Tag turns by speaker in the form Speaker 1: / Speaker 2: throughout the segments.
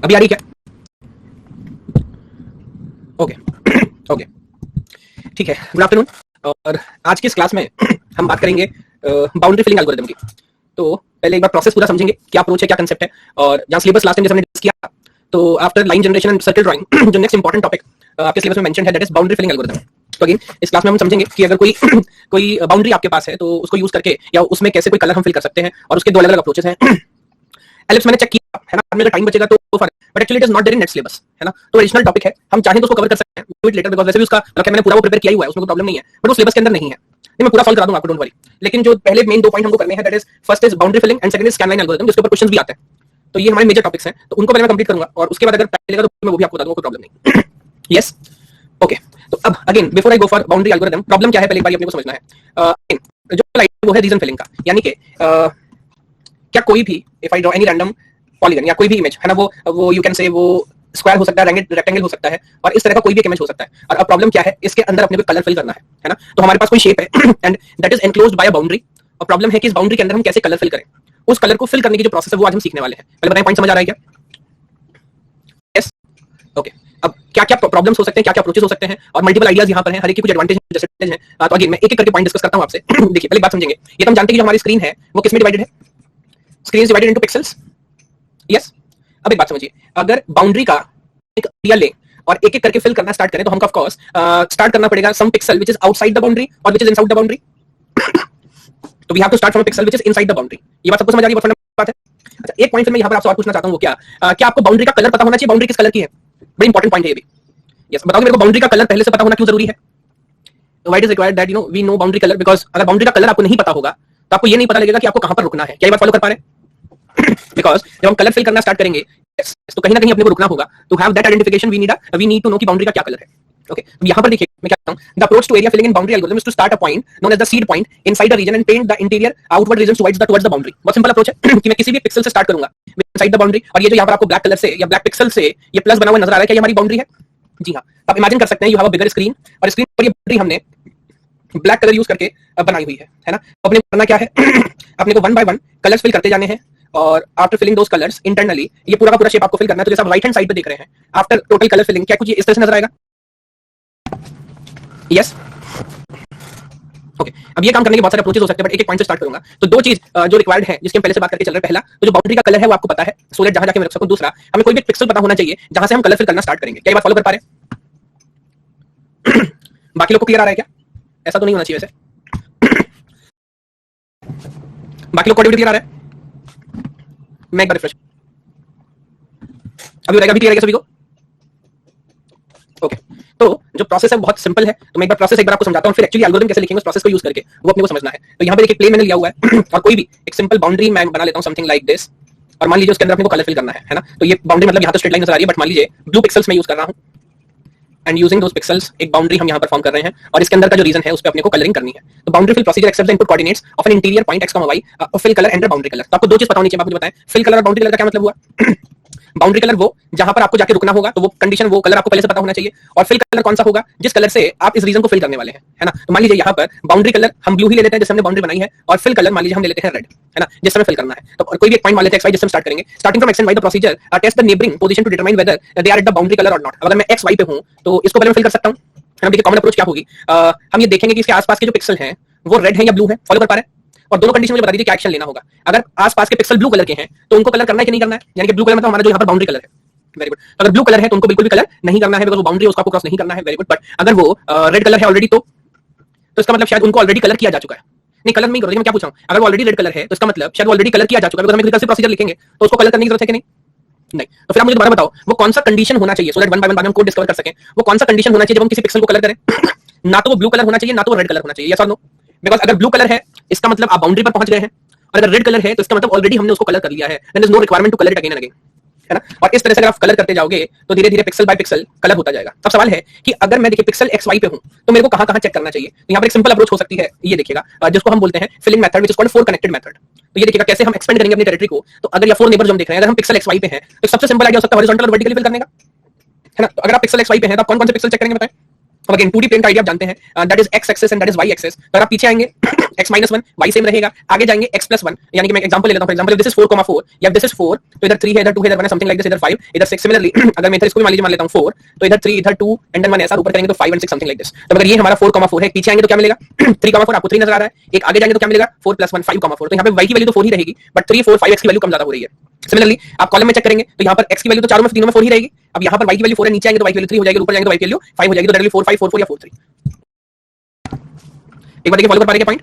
Speaker 1: अभी आ रही क्या? ओके ओके, ठीक है। Good afternoon. और आज की इस क्लास में हम बात करेंगे बाउंड्री फिलिंग एल्गोरिथम की। तो पहले एक बार प्रोसेस पूरा समझेंगे, क्या अप्रोच है, क्या कंसेप्ट है। और जहां सिलेबस लास्ट टाइम जैसे हमने डिस्कस किया, तो after line generation and circle drawing जो नेक्स्ट इंपॉर्टेंट टॉपिक आपके सिलेबस में मेंशन है, that is boundary filling algorithm. तो अगेन इस क्लास में हम समझेंगे कि अगर कोई कोई बाउंड्री आपके पास है तो उसको यूज करके या उसमें कैसे कोई कलर हम फिल कर सकते हैं, और उसके दो अलग अलग अप्रोचेस हैं। एलिप्स मैंने चेक किया है ना, मेरा टाइम बचेगा तो but actually it is not there in NET syllabus, है ना। तो एडिशनल टॉपिक है, हम चाहें तो उसको कवर कर सकते हैं विद लेटर, बिकॉज़ वैसे भी उसका मतलब मैंने पूरा वो प्रिपेयर किया ही हुआ है, उसमें कोई प्रॉब्लम नहीं है, बट वो सिलेबस के अंदर नहीं है। नहीं, मैं पूरा सॉल्व करा दूंगा आपको, डोंट वरी। लेकिन जो पहले मेन दो पॉइंट हमको करने हैं, that is first is boundary filling and second is scanline algorithm, जिसके ऊपर क्वेश्चंस भी आते हैं। तो ये हमारे मेजर टॉपिक्स हैं, तो उनको पहले मैं कंप्लीट करूंगा और उसके बाद अगर टाइम मिलेगा तो मैं वो भी आपको बता दूंगा, कोई प्रॉब्लम नहीं। Yes, okay. तो अब again before I go for boundary algorithm, problem क्या है पहले एक बार अपने को समझना है। जो लाइट वो है रीजन फिलिंग का, यानी कि क्या कोई भी if I draw any random polygon या कोई भी इमेज, है ना, वो यू कैन से वो स्क्वायर हो सकता है, रेक्टेंगल हो सकता है, और इस तरह का कोई भी एक इमेज हो सकता है। और अब प्रॉब्लम क्या है, इसके अंदर अपने को कलर फिल करना है ना। तो हमारे पास कोई शेप है and that is enclosed bye a boundary, और प्रॉब्लम है कि इस बाउंड्री के अंदर हम कैसे कलर फिल करें। उस कलर को फिल करने की जो प्रोसेस है वो आज हम सीखने वाले हैं। पहले बताएं, पॉइंट समझ आ रहा है क्या? Yes, okay. अब क्या क्या प्रॉब्लम्स हो सकते हैं, क्या क्या अप्रोचेस हो सकते हैं, और मल्टीपल आइडियाज यहाँ पर हैं, हर एक की कुछ एडवांटेज है, डिसएडवांटेज है। तो अगेन मैं एक एक करके पॉइंट डिस्कस करता हूं आपसे। देखिए पहले बात समझेंगे, ये तो हम जानते हैं कि जो हमारी स्क्रीन है वो किसमें डिवाइडेड है? Screen is divided into pixels. Yes, अब एक बात समझिए, अगर बाउंड्री का एक एरिया ले और एक एक करके फिल करना स्टार्ट करें, तो हमको ऑफ कोर्स स्टार्ट करना पड़ेगा some pixel which is outside the boundary और which is inside the boundary. तो we have to start from pixel which is inside the boundary. ये बात सबको समझ आ रही है? बहुत फंडामेंटल बात है। अच्छा, एक पॉइंट फिर मैं यहाँ पर आपसे और पूछना चाहता हूँ, वो क्या क्या आपको बाउंड्री का कलर पता होना चाहिए? बाउंड्री किस कलर की है? बड़ी इंपॉर्टेंट पॉइंट है ये भी। यस, बताओगे मेरे को बाउंड्री का कलर पहले से पता होना क्यों जरूरी है? Why is required that we know boundary colour? Because अगर बाउंड्री का कलर आपको नहीं पता होगा तो आपको ये नहीं पता लगेगा कि आपको कहां पर रुकना है। क्या ये बात फॉलो कर पा रहे हैं? बिकॉज जब हम कलर फिल करना स्टार्ट करेंगे, तो कहीं ना कहीं अपने को रुकना होगा। To have that identification we need to know कि बाउंड्री का क्या कलर है। ओके, तो यहाँ पर देखिए मैं क्या कहता हूं, the approach to area filling in boundary algorithm is to start a point known as the seed point inside the region and paint the interior outward region towards the boundary. बहुत simple approach है कि मैं किसी भी pixel से start करूंगा inside the boundary, और ये जो यहाँ पर आपको ब्लैक कलर से या ब्लैक पिक्सल से ये प्लस बना हुआ नजर आ रहा है, क्या ये हमारी बाउंड्री है? जी हाँ। आप इमेजिन कर सकते हैं, you have a bigger screen, और स्क्रीन पर ये बाउंड्री हमने ब्लैक कलर यूज करके बनाई हुई है ना। तो अपने करना क्या है अपने को one by one colours fill करते जाने हैं, और after filling those colours internally ये पूरा का पूरा शेप आपको फिल करना है। तो जैसे आप राइट हैंड साइड पे देख रहे हैं, आफ्टर टोटल कलर फिलिंग क्या कुछ इस तरह से नजर आएगा? Yes, okay. अब ये काम करने के बहुत सारे अप्रोचेस हो सकते हैं, बट एक एक पॉइंट से स्टार्ट करूंगा। तो दो चीज जो रिक्वायर्ड है, जिसके हम पहले से बात करके चल रहे हैं, पहला तो जो बाउंड्री का कलर है वो आपको पता है, सोलेट जहां जाके मैं रख सकूं। दूसरा, हमें कोई भी पिक्सल पता होना चाहिए जहां से हम कलर फिल करना स्टार्ट करेंगे। क्या ये बात फॉलो कर पा रहे हैं? बाकी लोग को क्लियर आ रहा है क्या? ऐसा तो नहीं होना चाहिए वैसे। बाकी लोग को क्लियर आ रहा है? मैं एक बार रिफ्रेश, अभी रहेगा, अभी क्लियर है सभी को? ओके, तो जो प्रोसेस है बहुत सिंपल है। तो मैं एक बार प्रोसेस एक बार आपको समझाता हूं, फिर एक्चुअली एल्गोरिथम कैसे लिखेंगे उस प्रोसेस को यूज करके, वो अपने को समझना है। तो यहाँ पर एक प्ले मैंने लिया हुआ है और कोई भी एक सिंपल बाउंड्री मैं बना लेता हूं, समथिंग लाइक दिस, और मान लीजिए उसके अंदर अपने को कलर फिल करना है ना। तो ये बाउंड्री मतलब यहाँ तो स्ट्रेट लाइन नजर आ रही है, बट मान लीजिए ब्लू पिक्सल्स में यूज कर रहा हूं, एंड यूजिंग दोस पिक्सेल्स एक बाउंड्री हम यहाँ पर फॉर्म कर रहे हैं, और इसके अंदर का जो रीजन है उस पे अपने को कलरिंग करनी है। तो boundary fill procedure accepts the input coordinates of an interior point x, y, fill colour enter boundary colour. तो आपको दो चीज पता होनी चाहिए, आप मुझे बताएं फिल कलर और बाउंड्री कलर का क्या मतलब हुआ? बाउंड्री कलर वो जहां पर आपको जाके रुकना होगा, तो वो कंडीशन, वो कलर आपको पहले से पता होना चाहिए। और फिल कलर कौन सा होगा? जिस कलर से आप इस रीजन को फिल करने वाले हैं, है ना। तो मान लीजिए यहाँ पर बाउंड्री कलर हम ब्लू ही ले लेते हैं जिससे हमने बाउंड्री बनाई है, और फिल कलर मान लीजिए हम ले लेते हैं रेड, है ना, जिस समय फिल करना है। तो कोई भी एक पॉइंट मान लेते हैं एक्स वाई, जिससे हम स्टार्ट करेंगे। Starting from x and y the procedure test the neighbouring position to determine whether they are at the boundary colour और नॉट। अगर मैं एक्स वाई पे हूं तो इसको पहले मैं फिल कर सकता हूं, है ना। देखिए कॉमन अप्रोच क्या होगी, हम ये देखेंगे कि इसके आसपास के जो पिक्सल हैं वो रेड है या ब्लू है, फॉलो कर पा रहे हैं। और दोनों कंडीशन मुझे बता दीजिए क्या एक्शन लेना होगा। अगर आसपास के पिक्सल ब्लू कलर के हैं तो उनको कलर करना है कि नहीं करना है, यानी कि ब्लू कलर मतलब हमारा जो यहाँ पर बाउंड्री कलर है। Very good. अगर ब्लू कलर है तो उनको बिल्कुल भी कलर नहीं करना है, बिकॉज़ वो बाउंड्री है, उसको आपको क्रॉस नहीं करना है। Very good. बट अगर वो रेड कलर है ऑलरेडी, तो इसका मतलब शायद उनको ऑलरेडी कलर किया जा चुका है। नहीं, कलर नहीं करो, मैं क्या पूछ रहा हूं, अगर वो ऑलरेडी रेड कलर है तो इसका मतलब शायद ऑलरेडी कलर किया जा चुका है, बिकॉज़ हम एग्रीकल्चर प्रोसीजर लिखेंगे तो उसको कलर करने की जरूरत है कि नहीं? नहीं। तो फिर आप मुझे दोबारा बताओ वो कौन सा कंडीशन होना चाहिए, so that one by one हम कोड डिस्कवर कर सकें। वो कौन सा कंडीशन होना चाहिए जब हम किसी पिक्सल को कलर करें? ना तो वो ब्लू कलर होना चाहिए, ना तो रेड कलर होना चाहिए। यस और नो? बिकॉज़ अगर ब्लू कलर है इसका मतलब आप बाउंड्री पर पहुंच गए हैं, और अगर रेड कलर है तो इसका मतलब ऑलरेडी हमने उसको कलर कर लिया है, there is no requirement to colour it again and again, है ना। और इस तरह से अगर आप कलर करते जाओगे तो धीरे धीरे पिक्सल बाय पिक्सल कलर होता जाएगा। अब सवाल है कि अगर मैं देखिए पिक्सल एक्स वाई पे हूं तो मेरे को कहां कहां चेक करना चाहिए। तो यहाँ पर एक सिंपल अप्रोच हो सकती है, ये देखिएगा, जिसको हम बोलते हैं filling method, which is called four connected method. तो ये देखिएगा कैसे हम एक्सपेंड करेंगे अपनी टेरिटरी को। तो अगर ये फोर नेबर्स हम देख रहे हैं, अगर हम पिक्सल एक्स वाई पे हैं तो सबसे सिंपल आइडिया हो सकता है हॉरिजॉन्टल और वर्टिकली फिल करने का, है ना। तो अगर आप पिक्सल एक्स वाई पे हैं तो आप कौन कौन से पिक्सल चेक करेंगे बताएं? हम अगेन 2D प्लेन का आइडिया आप जानते हैं, that is x axis and that is y axis. तो अगर आप पीछे आएंगे x -1 y सेम रहेगा, आगे जाएंगे x + 1, यानी कि मैं एग्जांपल ले लेता हूं, फॉर एग्जांपल दिस इज 4,4 या दिस इज 4, तो इधर 3 है, इधर 2 है, इधर 1 है, समथिंग लाइक दिस, इधर 5, इधर 6। सिमिलरली अगर मैं इधर इसको भी मान लेता हूं 4, तो इधर 3, इधर 2 एंड देन 1 ऐसा ऊपर करेंगे तो 5 एंड 6 समथिंग लाइक दिस। तो अगर ये हमारा 4,4 है, पीछे आएंगे तो क्या मिलेगा 3,4, आपको 3 नजर आ रहा है, एक आगे जाएंगे तो क्या मिलेगा 4 + 1 5,4। तो यहां पे y की वैल्यू तो 4 ही रहेगी, बट 3 4 5 x की वैल्यू कम ज्यादा हो रही है। सिमिलरली आप कॉलम में चेक करेंगे तो यहां पर x की वैल्यू तो चारों में तीनों में 4 ही रहेगी। अब यहां पर y की वैल्यू 4 है, नीचे आएंगे तो y की वैल्यू 3 हो जाएगी, ऊपर जाएंगे तो y की वैल्यू 5 हो जाएगी, तो डायरेक्टली 4 5 4 4 या 4 3। एक बार देखिए फॉलो कर पा रहे हैं पॉइंट?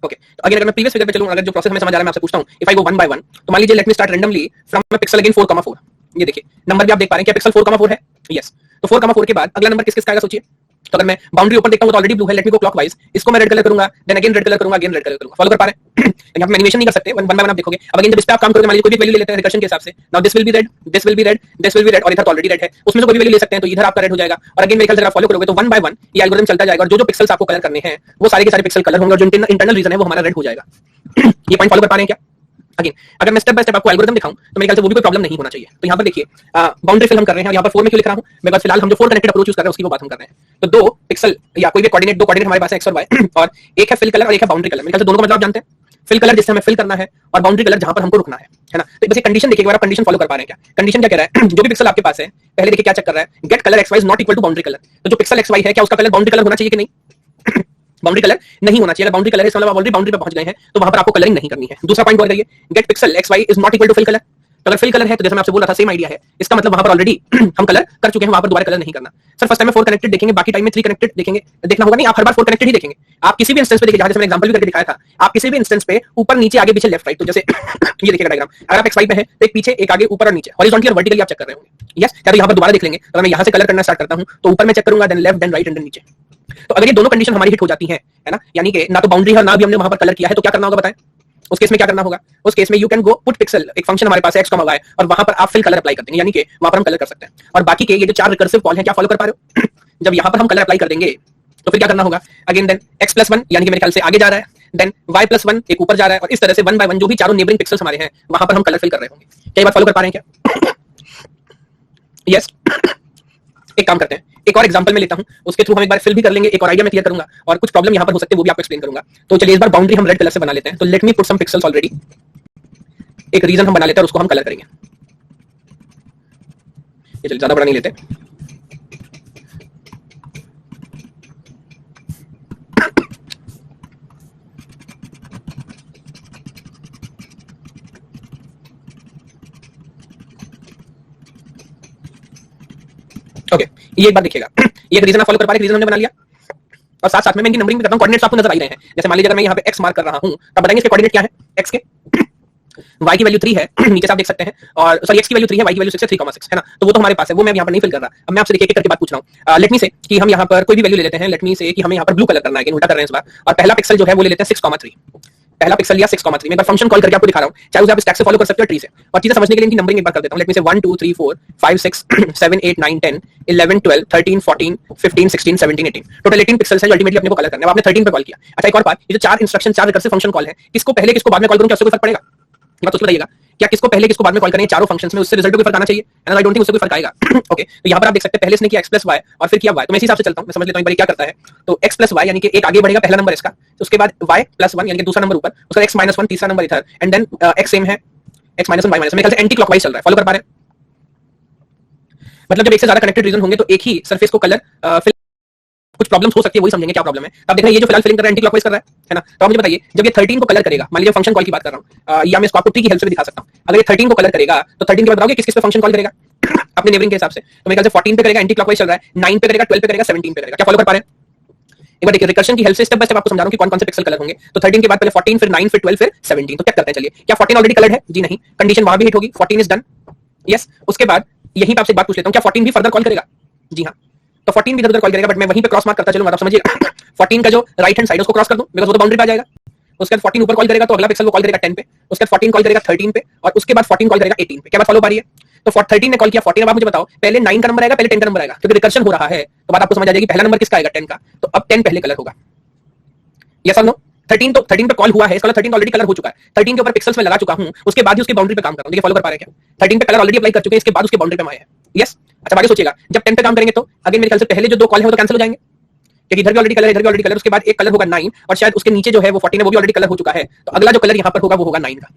Speaker 1: ओके, तो अगर मैं प्रीवियस फिगर पे चलूं, अगर जो प्रोसेस हमें समझ आ रहा है मैं आपसे पूछता हूं, इफ आई गो 1 बाय 1, तो मान लीजिए let me start randomly from my pixel again 4,4। ये देखिए नंबर भी आप देख पा रहे हैं, क्या पिक्सल 4,4 है? यस। तो 4,4 के बाद अगला नंबर किस किस का आएगा सोचिए। तो अगर मैं बाउंड्री ऊपर देखता हूं तो ऑलरेडी ब्लू है, लेट मी गो क्लॉकवाइज, इसको मैं रेड कलर करूंगा, देन अगेन रेड कलर करूंगा, अगेन रेड कलर करूंगा। फॉलो कर पा रहे हैं? यहां पे एनिमेशन नहीं कर सकते, वन बाय वन आप देखोगे। अब अगेन जब इस पे आप काम करोगे, मान लीजिए कोई भी वैल्यू ले लेते हैं रिकर्शन के हिसाब से, now this will be red, this will be red, this will be red, और इधर ऑलरेडी रेड है, उसमें से कोई भी वैल्यू ले सकते हैं, तो इधर आपका रेड हो जाएगा। और अगेन मेरे ख्याल से अगर आप फॉलो करोगे तो वन बाय वन ये एल्गोरिथम चलता जाएगा, और जो जो पिक्सेल्स आपको कलर करने हैं वो सारे के सारे पिक्सल कलर होंगे, और जो इंटरनल रीजन है वो हमारा रेड हो जाएगा। ये पॉइंट फॉलो कर पा रहे हैं क्या? अगेन अगर मैं स्टेप बाय स्टेप आपको एल्गोरिथम दिखाऊं तो मेरे ख्याल से वो भी कोई प्रॉब्लम नहीं होना चाहिए। तो यहां पर देखिए बाउंड्री फिल हम कर रहे हैं, और यहां पर 4 में क्यों लिख रहा हूं, मेरे पास फिलहाल हम जो 4 कनेक्टेड अप्रोच यूज कर रहे हैं उसकी वो बात हम कर रहे हैं। तो दो पिक्सल या कोई भी कोऑर्डिनेट, दो कोऑर्डिनेट हमारे पास है x और y, और एक है फिल कलर और एक है बाउंड्री कलर। मेरे ख्याल से दोनों का मतलब आप जानते हैं, फिल कलर जिससे हमें फिल करना है, और बाउंड्री कलर जहां पर हमको रुकना है ना। तो बस ये कंडीशन देखिए, एक बार आप कंडीशन फॉलो कर पा रहे हैं क्या? कंडीशन क्या कह रहा है, जो भी पिक्सल आपके पास है पहले देखिए क्या चेक कर रहा है, get colour xy is not equal to boundary colour. तो जो पिक्सल xy है क्या उसका कलर बाउंड्री कलर होना चाहिए कि नहीं? बाउंड्री कलर नहीं होना चाहिए। अगर बाउंड्री कलर है इसका मतलब आप ऑलरेडी बाउंड्री पे पहुंच गए हैं, तो वहां पर आपको कलरिंग नहीं करनी है। दूसरा पॉइंट और करिए, get pixel xy is not equal to fill colour. तो अगर फिल कलर है तो जैसे मैं आपसे बोल रहा था सेम आइडिया है, इसका मतलब वहां पर ऑलरेडी हम कलर कर चुके हैं, वहां पर दोबारा कलर नहीं करना। सर फर्स्ट टाइम में 4 कनेक्टेड देखेंगे, बाकी टाइम में 3 कनेक्टेड देखेंगे, देखना होगा नहीं, आप हर बार 4 कनेक्टेड ही देखेंगे। आप किसी भी इंस्टेंस पे देखिए, जहां जैसे मैंने एग्जांपल भी करके दिखाया था, आप किसी भी इंस्टेंस पे ऊपर नीचे आगे पीछे लेफ्ट राइट, तो जैसे ये देखिएगा डायग्राम, अगर आप xy पे है तो एक पीछे एक आगे ऊपर और नीचे हॉरिजॉन्टली और वर्टिकली आप चेक कर रहे होंगे। यस, या तो यहां पर दोबारा देख लेंगे, अगर मैं यहां से कलर करना स्टार्ट करता हूं तो ऊपर में चेक करूंगा, then left, then right and then नीचे। तो अगर ये दोनों कंडीशन हमारी हिट हो जाती है ना, यानी कि ना तो बाउंड्री है ना भी हमने वहां पर कलर किया है, तो क्या करना होगा बताएं? उस केस में क्या करना होगा? उस केस में you can go put pixel, एक फंक्शन हमारे पास है x, y, और वहां पर आप फिल कलर अप्लाई कर देंगे, यानी कि वहां पर हम कलर कर सकते हैं। और बाकी के ये जो 4 रिकर्सिव कॉल हैं, क्या फॉलो कर पा रहे हो? जब यहां पर हम कलर अप्लाई कर देंगे तो फिर क्या करना होगा? अगेन देन x + 1 यानी कि मेरे ख्याल से आगे जा रहा है, देन y + 1 एक ऊपर जा रहा है, और इस तरह से 1 बाय 1 जो भी चारों नेबरिंग पिक्सेल्स हमारे हैं वहां पर हम कलर फिल कर रहे होंगे। क्या ये बात फॉलो कर पा रहे हैं क्या? यस। एक काम करते हैं, एक और एग्जांपल में लेता हूं, उसके थ्रू हम एक बार फिल भी कर लेंगे, एक और आइडिया मैं क्लियर करूंगा, और कुछ प्रॉब्लम यहां पर हो सकते हैं वो भी आपको एक्सप्लेन करूंगा। तो चलिए इस बार बाउंड्री हम रेड कलर से बना लेते हैं। तो let me put some pixels already, एक रीजन हम बना लेते हैं और उसको हम कलर करेंगे। ये चलिए ज्यादा बड़ा नहीं लेते। ओके, ये एक बार देखिएगा, ये एक रीजन आप फॉलो कर पा रहे हैं, रीजन हमने बना लिया, और साथ साथ में मैं इनकी नंबरिंग भी करता हूं, कोऑर्डिनेट्स आपको नजर आ ही रहे हैं। जैसे मान लीजिए अगर मैं यहाँ पे x मार्क कर रहा हूं, तब बताएंगे इसके कोऑर्डिनेट क्या है, x के, y की वैल्यू 3 है नीचे से आप देख सकते हैं, और सॉरी x की वैल्यू 3 है, y की वैल्यू 6 है, 3,6 है ना। तो वो तो हमारे पास है, वो मैं यहाँ पर नहीं फिल कर रहा। अब मैं आपसे देखिए एक करके बात पूछ रहा हूँ। लेट मी से कि हम यहाँ पर कोई भी वैल्यू ले लेते हैं, लेट मी से कि हमें यहाँ पर ब्लू कलर करना है, उल्टा कर रहे हैं इस बार, और पहला पिक्सल जो है वो ले लेते हैं 6,3, पहला पिक्सल लिया 6,3। मैं फंक्शन कॉल करके आपको दिखा रहा हूं, चाहे उसे आप स्टैक से फॉलो कर सकते हो ट्री से, और चीजें समझने के लिए इनकी नंबरिंग एक बार कर देता हूं। लेट मी से 1 2 3 4 5 6 7 8 9 10 11 12 13 14 15 16 17 18, टोटल 18 पिक्सेल्स है जो अल्टीमेटली अपने को कलर करना है। आपने 13 पे कॉल किया। अच्छा एक और बात, ये जो 4 इंस्ट्रक्शन 4 रिकर्सिव फंक्शन कॉल है, किसको पहले किसको बाद में कॉल करूं, क्या उससे कोई फर्क पड़ेगा? ये बात सोच बताइएगा, क्या किसको पहले किसको बाद में कॉल करेंगे चारों फंक्शंस में, उससे रिजल्ट कोई फर्क आना चाहिए? एंड आई डोंट थिंक उससे कोई फर्क आएगा। ओके, तो यहां पर आप देख सकते हैं पहले इसने किया x + y और फिर किया y, तो मैं इसी हिसाब से चलता हूं, मैं समझ लेता हूं एक बार क्या करता है। तो x + y यानी कि एक आगे बढ़ेगा, पहला नंबर इसका, उसके बाद y + 1 यानी कि दूसरा नंबर ऊपर, उसका x - 1 तीसरा नंबर इधर, एंड देन x सेम है, x - 1 y - 1। मेरे ख्याल से एंटी क्लॉकवाइज चल रहा है, फॉलो कर पा रहे हैं? मतलब जब एक से ज्यादा कनेक्टेड रीजन होंगे तो एक ही सरफेस को कलर कुछ प्रॉब्लम्स हो सकती है, वही समझेंगे क्या प्रॉब्लम है। अब देख रहे हैं ये जो फिलहाल फिलिंग कर रहा है एंटी क्लॉकवाइज कर रहा है ना। तो आप मुझे बताइए जब ये 13 को कलर करेगा, मान लीजिए फंक्शन कॉल की बात कर रहा हूं, या मैं इसको आपको ट्री की हेल्प से भी दिखा सकता हूं। अगर ये 13 को कलर करेगा तो 13 के बाद बताओगे किस किस पे फंक्शन कॉल करेगा अपने नेबरिंग के हिसाब से। तो मेरे ख्याल से 14 पे करेगा, एंटी क्लॉकवाइज चल रहा है, 9 पे करेगा, 12 पे करेगा, 17 पे करेगा। क्या फॉलो कर पा रहे हैं? एक बार देखिए रिकर्शन की हेल्प से स्टेप बाय स्टेप आपको समझा रहा हूं कि कौन कौन से पिक्सल कलर होंगे। तो 13 के बाद पहले 14, फिर 9, फिर 12, फिर 17। तो क्या करते हैं चलिए, क्या 14 ऑलरेडी कलर्ड है? जी नहीं, कंडीशन वहां भी हिट होगी, 14 इज डन। यस, उसके बाद यहीं पे आपसे एक बात पूछ लेता हूं, क्या 14 भी फर्दर कॉल करेगा? जी हां, तो 14 भी इधर उधर कॉल करेगा, बट मैं वहीं पे क्रॉस मार्क करता चलूंगा, आप समझिएगा। 14 का जो राइट हैंड साइड उसको क्रॉस कर दूं, बिकॉज़ वो तो बाउंड्री पे आ जाएगा। उसके बाद 14 ऊपर कॉल करेगा तो अगला पिक्सल वो कॉल करेगा 10 पे, उसके बाद 14 कॉल करेगा 13 पे, और उसके बाद 14 कॉल करेगा 18 पे। क्या बात फॉलो पा रही है? तो 13 ने कॉल किया 14। अब आप मुझे बताओ पहले 9 का नंबर आएगा, पहले 10 का नंबर आएगा? क्योंकि रिकर्शन हो रहा है तो बात आपको समझ आ जाएगी, पहला नंबर किसका आएगा? 10 का। तो अब 10 पहले कलर होगा, यस और नो? 13 पे कॉल हुआ है, इसका मतलब 13 ऑलरेडी कलर हो चुका है। 13 के ऊपर पिक्सेल्स में लगा चुका हूं, उसके बाद ही उसकी बाउंड्री पे काम कर रहा हूं। देखिए फॉलो कर पा रहे हैं क्या? 13 पे कलर ऑलरेडी अप्लाई कर चुके हैं, इसके बाद उसकी बाउंड्री पे आए हैं। यस, अच्छा आगे सोचिएगा, जब 10 पे काम करेंगे तो अगेन मेरे ख्याल से पहले जो दो कॉल है वो तो कैंसिल हो जाएंगे, क्योंकि इधर भी ऑलरेडी कलर है, इधर भी ऑलरेडी कलर, उसके बाद एक कलर होगा 9 और शायद उसके नीचे जो है वो 14 है, वो भी ऑलरेडी कलर हो चुका है, तो अगला जो कलर यहाँ पर होगा वो होगा 9 का।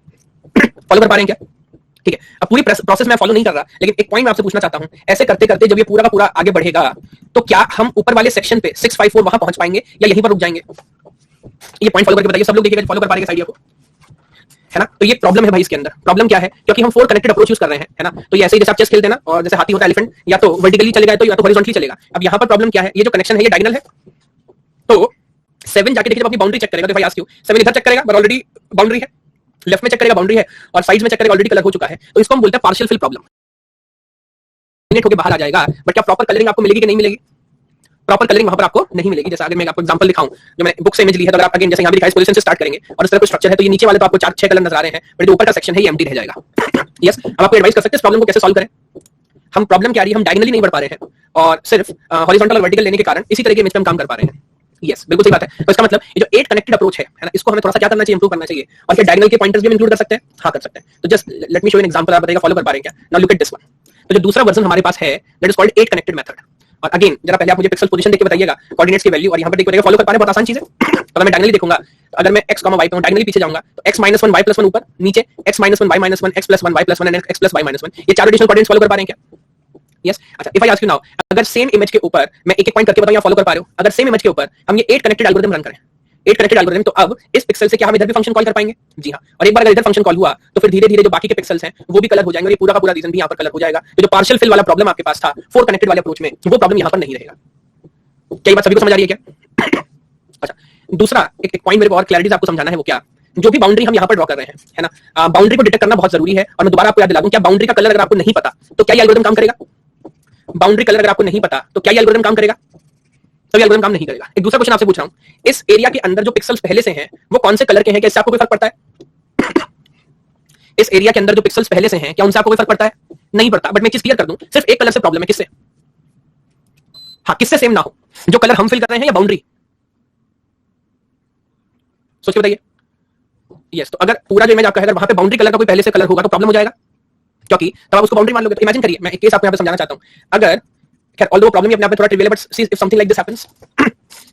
Speaker 1: फॉलो कर पा रहे हैं क्या? ठीक है, अब पूरी प्रोसेस मैं फॉलो नहीं कर रहा, लेकिन एक पॉइंट मैं आपसे पूछना चाहता हूं, ऐसे करते करते जब ये पूरा का पूरा आगे बढ़ेगा तो क्या हम ऊपर वाले सेक्शन पे 654 वहां पहुंच पाएंगे या यहीं पर रुक जाएंगे? ये पॉइंट फॉलो करके बताइए, सब लोग देखिएगा, फॉलो कर पा रहे हैं इस आइडिया को, है ना? तो ये प्रॉब्लम है भाई, इसके अंदर प्रॉब्लम क्या है, क्योंकि हम 4 कनेक्टेड अप्रोच यूज कर रहे हैं, है ना? तो ये ऐसे ही जैसे आप चेस खेलते हैं ना, और जैसे हाथी होता है एलिफेंट, या तो वर्टिकली चलेगा तो या तो हॉरिजॉन्टली चलेगा। अब यहाँ पर प्रॉब्लम क्या है, ये जो कनेक्शन है ये डायगोनल है, तो 7 जाके देखिए जब अपनी बाउंड्री चेक करेगा तो भाई आस्क यू 7 इधर चेक करेगा बट ऑलरेडी बाउंड्री है, लेफ्ट में चेक करेगा बाउंड्री है, और साइड्स में चेक करेगा ऑलरेडी कलर हो चुका है, तो इसको हम बोलते हैं पार्शियल फिल प्रॉब्लम। मिनट होके बाहर आ जाएगा, बट क्या प्रॉपर कलरिंग आपको मिलेगी कि नहीं मिलेगी? प्रॉपर कलरिंग वहां पर आपको नहीं मिलेगी। जैसे अगर मैं आपको एग्जांपल दिखाऊं, जो मैंने बुक से इमेज ली है, तो अगर आप अगेन जैसे यहां भी दिखाई, इस पोजीशन से स्टार्ट करेंगे और इस तरह कोई स्ट्रक्चर है, तो ये नीचे वाले तो आपको 4-6 कलर नजर आ रहे हैं, बट जो ऊपर का सेक्शन है ये एम्प्टी रह जाएगा। यस, अब आपको एडवाइस कर सकते हैं इस प्रॉब्लम को कैसे सॉल्व करें। हम प्रॉब्लम क्या आ रही है, हम डायगोनली नहीं बढ़ पा रहे हैं और सिर्फ हॉरिजॉन्टल और वर्टिकल लेने के कारण इसी तरह के इमेज पे हम काम कर पा रहे हैं। यस, बिल्कुल सही बात है। तो इसका मतलब ये जो 8 कनेक्टेड अप्रोच है ना, इसको हमें थोड़ा सा क्या करना चाहिए, इंप्रूव करना चाहिए, और क्या डायगोनल के पॉइंटर्स भी इंक्लूड कर सकते हैं? हाँ कर सकते हैं। तो just let me show an example, आप बताइएगा फॉलो कर पा रहे हैं क्या? Now look at this one. तो जो दूसरा वर्जन हमारे पास है that is called 8 connected method. और अगेन जरा पहले आप मुझे पिक्सल पोजीशन देख के बताइएगा, कोऑर्डिनेट्स की वैल्यू, और यहाँ पर देखिएगा फॉलो कर पा रहे हैं, बहुत आसान चीज है। तो मैं डायगोनली देखूंगा, तो अगर मैं x, y पे हूं, डायगोनली पीछे जाऊंगा तो x - 1 y + 1 ऊपर, नीचे x - 1 y - 1 x + 1 y + 1 and x + y - 1, ये चार एडिशनल कोऑर्डिनेट्स फॉलो कर पा रहे हैं क्या? यस। अच्छा, if I ask you now, अगर सेम इमेज के ऊपर मैं एक एक पॉइंट करके बताऊं, या फॉलो कर पा रहे हो, अगर सेम इमेज के ऊपर हम ये 8 कनेक्टेड एल्गोरिथम रन करें, 8 कनेक्टेड एल्गोरिथम, तो अब इस पिक्सल से क्या हम इधर भी फंक्शन कॉल कर पाएंगे? जी हां। और एक बार अगर इधर फंक्शन कॉल हुआ तो फिर धीरे धीरे जो बाकी के पिक्सल्स हैं वो भी कलर हो जाएंगे, और ये पूरा का पूरा रीजन भी यहां पर कलर हो जाएगा। तो जो पार्शियल फिल वाला प्रॉब्लम आपके पास था 4 कनेक्टेड वाले अप्रोच में, वो प्रॉब्लम यहां पर नहीं रहेगा। क्या ये बात सभी को समझ आ रही है क्या? अच्छा, दूसरा एक पॉइंट मेरे को और क्लैरिटी से आपको समझाना है, वो क्या, जो भी बाउंड्री हम यहाँ पर ड्रॉ कर रहे हैं, है ना, बाउंड्री को डिटेक्ट करना बहुत जरूरी है। और मैं दोबारा आपको याद दिला दूं, क्या बाउंड्री का कलर अगर आपको नहीं पता तो क्या ये एल्गोरिथम काम करेगा? बाउंड्री कलर अगर आपको नहीं पता तो क्या ये एल्गोरिथम काम करेगा? तो ये एल्गोरिथम काम नहीं करेगा। एक दूसरा क्वेश्चन आपसे पूछ रहा हूं, इस एरिया के अंदर जो पिक्सल्स पहले से हैं वो कौन से कलर के हैं, क्या इससे आपको कोई फर्क पड़ता है? इस एरिया के अंदर जो पिक्सल्स पहले से हैं क्या उनसे आपको कोई फर्क पड़ता है? नहीं पड़ता। बट मैं चीज क्लियर कर दूं, सिर्फ एक कलर से प्रॉब्लम है, किससे? हाँ, किससे सेम ना हो, जो कलर हम फिल कर रहे हैं या बाउंड्री? सोच के बताइए। यस, तो अगर पूरा जो इमेज आपका है, अगर वहां पे बाउंड्री कलर का कोई पहले से कलर होगा तो प्रॉब्लम हो जाएगा, क्योंकि तब आप उसको बाउंड्री मान लोगे। तो इमेजिन करिए, मैं एक केस आपको यहां पे समझाना चाहता हूं। अगर खैर ऑल्दो प्रॉब्लम ही अपने आप में थोड़ा ट्रिवियल है, but see if something like this happens,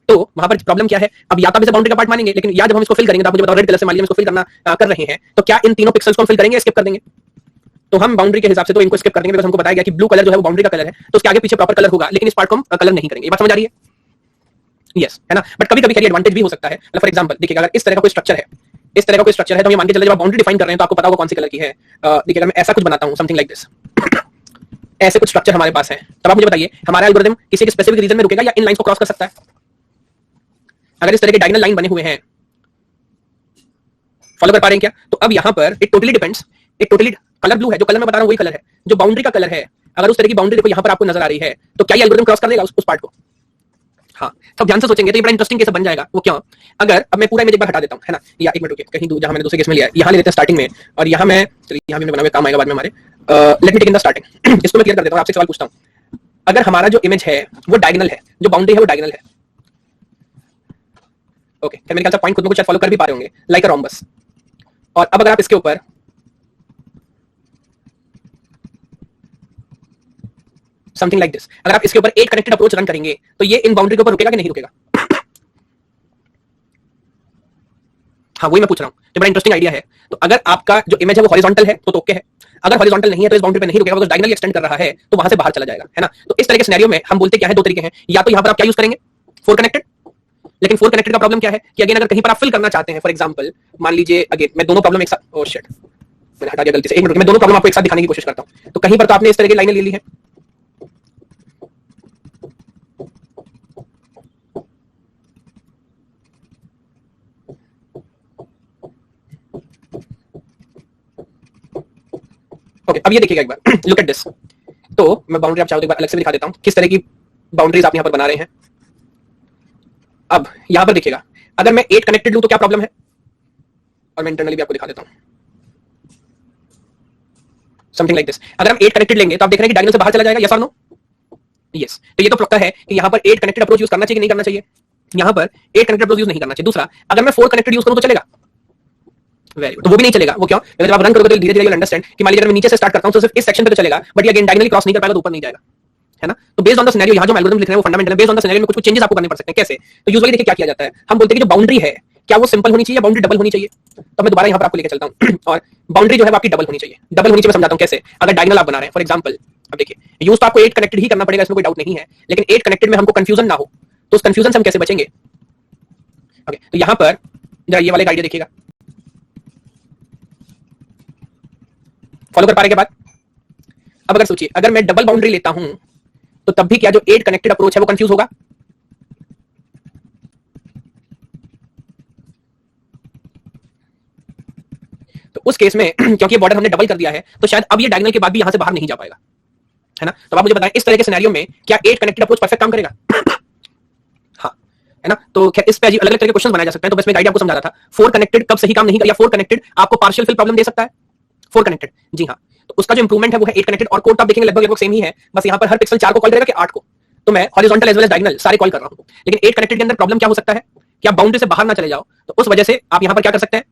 Speaker 1: तो वहां पर प्रॉब्लम क्या है, अब या तो इसे बाउंड्री का पार्ट मानेंगे, लेकिन या जब हम इसको फिल करेंगे तो आप मुझे बताओ, रेड कलर से मान लीजिए हम इसको फिल करना कर रहे हैं, तो क्या इन तीनों पिक्सल्स को हम फिल करेंगे, स्किप कर देंगे? तो हम बाउंड्री के हिसाब से तो इनको स्किप कर देंगे, बिकॉज़ हमको बताया गया कि ब्लू कलर जो है वो बाउंड्री का कलर है, तो उसके आगे पीछे प्रॉपर कलर होगा, लेकिन इस पार्ट को हम कलर नहीं करेंगे। ये बात समझ आ रही है? यस, है ना। बट कभी कभी एडवांटेज भी हो सकता है। फॉर एग्जांपल देखिएगा, अगर इस तरह का कोई स्ट्रक्चर है, इस तरह का कोई स्ट्रक्चर है, तो ये मान के चलिए जब आप बाउंड्री डिफाइन कर रहे हैं तो आपको पता होगा कौन सी कलर की है। देखिएगा, मैं ऐसा कुछ बनाता हूं, समथिंग लाइक दिस, ऐसे कुछ स्ट्रक्चर हमारे पास है, तब आप मुझे बताइए हमारा एल्गोरिथम किसी स्पेसिफिक रीजन में रुकेगा या इन लाइंस को क्रॉस कर सकता है? अगर इस तरह के डायगोनल लाइन बने हुए हैं, फॉलो कर पा रहे हैं क्या? तो अब यहां पर it totally depends, it totally colour blue है, जो कलर मैं बता रहा हूं वही कलर है, जो बाउंड्री का कलर है, अगर उस तरह की बाउंड्री देखो यहां पर आपको नजर आ रही है, तो क्या ये एल्गोरिथम क्रॉस कर देगा उस पार्ट को? हाँ, सब ध्यान से सोचेंगे तो ये बड़ा इंटरेस्टिंग केस बन जाएगा। वो क्यों? अगर अब मैं पूरा इमेज एक बार हटा देता हूं, है ना, या एक मिनट रुकिए, कहीं जहां मैंने दूसरे केस में लिया है, यहां ले लेते हैं स्टार्टिंग में, और यहां मैं, चलिए यहां भी बना हुआ काम आएगा बाद में हमारे। Let me take in the starting. इसको मैं क्लियर कर देता हूं, आपसे सवाल पूछता हूं, अगर हमारा जो इमेज है वो डायगोनल है, जो बाउंड्री है वो डायगोनल है, ओके, मेरे ख्याल से पॉइंट खुद में कुछ फॉलो कर भी पा रहे होंगे, लाइक अ रोम्बस। और अब अगर आप इसके ऊपर समथिंग लाइक दिस, अगर आप इसके ऊपर 8 कनेक्टेड अप्रोच रन करेंगे तो ये इन बाउंड्री के ऊपर रुकेगा कि नहीं रुकेगा? हाँ, वही मैं पूछ रहा हूं, जो बड़ा इंटरेस्टिंग आइडिया है। तो अगर आपका जो इमेज है वो हॉरिजॉन्टल है तो ओके है, अगर हॉरिजॉन्टल नहीं है तो इस बाउंड्री पे नहीं रुकेगा, तो डायगोनली एक्सटेंड कर रहा है तो वहां से बाहर चला जाएगा, है ना। तो इस तरह के सिनेरियो में हम बोलते क्या है, दो तरीके हैं, या तो यहां पर आप क्या यूज करेंगे, 4 कनेक्टेड। लेकिन 4 कनेक्टेड का प्रॉब्लम क्या है कि अगेन अगर कहीं पर आप फिल करना चाहते हैं, फॉर एग्जांपल मान लीजिए, अगेन मैं दोनों प्रॉब्लम एक साथ, ओह शिट मैंने हटा दिया गलती से, एक मिनट, मैं दोनों प्रॉब्लम आपको एक साथ दिखाने की कोशिश करता हूं। तो कहीं पर तो आपने इस तरह की लाइनें ले ली है, ओके, अब ये देखिएगा एक बार, लुक एट दिस। तो मैं बाउंड्री आप चाहो तो एक बार अलग से भी दिखा देता हूं, किस तरह की बाउंड्रीज आप यहां पर बना रहे हैं। अब यहां पर देखिएगा, अगर मैं 8 कनेक्टेड लूं तो क्या प्रॉब्लम है, और मैं इंटरनली भी आपको दिखा देता हूं, समथिंग लाइक दिस। अगर हम 8 कनेक्टेड लेंगे तो आप देख रहे हैं कि डायगोनल से बाहर चला जाएगा, यस और नो? यस। तो ये तो पक्का है कि यहां पर 8 कनेक्टेड अप्रोच यूज करना चाहिए कि नहीं करना चाहिए? यहां पर 8 कनेक्टेड अप्रोच यूज नहीं करना चाहिए। दूसरा, अगर मैं 4 कनेक्टेड यूज करूं तो चलेगा? वेरी गुड, तो वो भी नहीं चलेगा। वो क्यों? जब आप रन करोगे तो धीरे धीरे अंडरस्टैंड कि मान लीजिए मैं नीचे से स्टार्ट करता हूं तो सिर्फ इस सेक्शन पे तो चलेगा, बट ये अगेन डायगोनली क्रॉस नहीं कर पाएगा तो ऊपर नहीं जाएगा। है ना। तो बेस्ड ऑन द सिनेरियो यहाँ जो एल्गोरिथम लिख रहे हैं वो फंडामेंटल है, बेस्ड ऑन द सिनेरियो में कुछ चेंजेस आपको करने पड़ सकते हैं। कैसे? तो यूजुअली देखिए क्या किया जाता है, हम बोलते हैं कि जो बाउंड्री है क्या वो सिंपल होनी चाहिए या बाउंड्री डबल होनी चाहिए। तो मैं दोबारा यहाँ पर आपको लेकर चलता हूँ और बाउंड्री जो है आपकी डबल होनी चाहिए। डबल होनी चाहिए मैं समझाता हूँ कैसे। अगर डायगोनल आप बना रहे हैं फॉर एग्जांपल, अब देखिए यूज तो आपको 8 कनेक्टेड ही करना पड़ेगा, इसमें कोई डाउट नहीं है, लेकिन 8 कनेक्टेड में हमको कंफ्यूजन ना हो, तो उस कंफ्यूजन से हम कैसे बचेंगे। ओके, तो यहाँ पर जरा ये वाले आइडिया देखिएगा, फॉलो कर पा रहे के बाद। अब अगर सोचिए अगर मैं डबल बाउंड्री लेता हूं तो तब भी क्या जो 8 कनेक्टेड अप्रोच है वो कंफ्यूज होगा। तो उस केस में क्योंकि बॉर्डर हमने डबल कर दिया है तो शायद अब ये डायगोनल के बाद भी यहां से बाहर नहीं जा पाएगा, है ना। तो आप मुझे बताएं इस तरह के सिनेरियो में क्या 8 कनेक्टेड अप्रोच परफेक्ट काम करेगा? हाँ, है ना। तो इस पे अलग अलग तरह के क्वेश्चन बनाए जा सकते हैं। तो बस मैं गाइड आपको समझा रहा था 4 कनेक्टेड कब सही काम नहीं कर, या 4 कनेक्टेड आपको पार्शियल फिल प्रॉब्लम दे सकता है। 4 कनेक्टेड, जी हाँ, तो उसका जो इंप्रूवमेंट है वो है 8 कनेक्टेड, और कोड आप देखेंगे लगभग लगभग सेम ही है, बस यहाँ पर हर पिक्सल 4 को कॉल करेगा कि 8 को। तो मैं horizontal as well as diagonal सारे कॉल कर रहा हूँ, लेकिन 8 कनेक्टेड के अंदर प्रॉब्लम क्या हो सकता है कि आप बाउंड्री से बाहर ना चले जाओ, तो उस वजह से आप यहाँ पर क्या कर सकते हैं,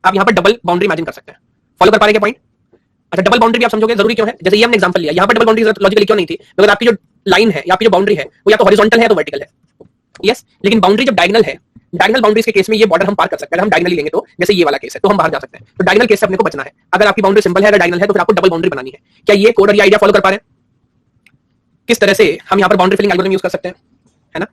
Speaker 1: आप यहाँ पर डबल बाउंड्री इमेजिन कर सकते हैं। फॉलो कर पा रहे हैं पॉइंट? अच्छा, डबल बाउंड्री भी आप समझोगे जरूरी क्यों है। जैसे ये हमने एग्जांपल लिया, यहाँ पर डबल बाउंड्री लॉजिकली क्यों नहीं थी, बिकॉज आपकी जो लाइन है या आपकी जो बाउंड्री है वो या तो हॉरिजॉन्टल है या तो वर्टिकल है, यस। लेकिन बाउंड्री जब डायगोनल है, डायगोनल बाउंड्रीज के केस में ये बॉर्डर हम पार कर सकते हैं। हम डायगोनली लेंगे तो जैसे ये वाला केस है तो हम बाहर जा सकते हैं। तो डायगोनल केस से अपने को बचना है। अगर आपकी बाउंड्री सिंपल है, अगर डायगोनल है, तो फिर आपको डबल बाउंड्री बनानी है। क्या ये कोड और ये आइडिया फॉलो कर पा रहे हैं? किस तरह से हम यहाँ पर बाउंड्री फिलिंग एल्गोरिथम यूज कर सकते हैं, है ना।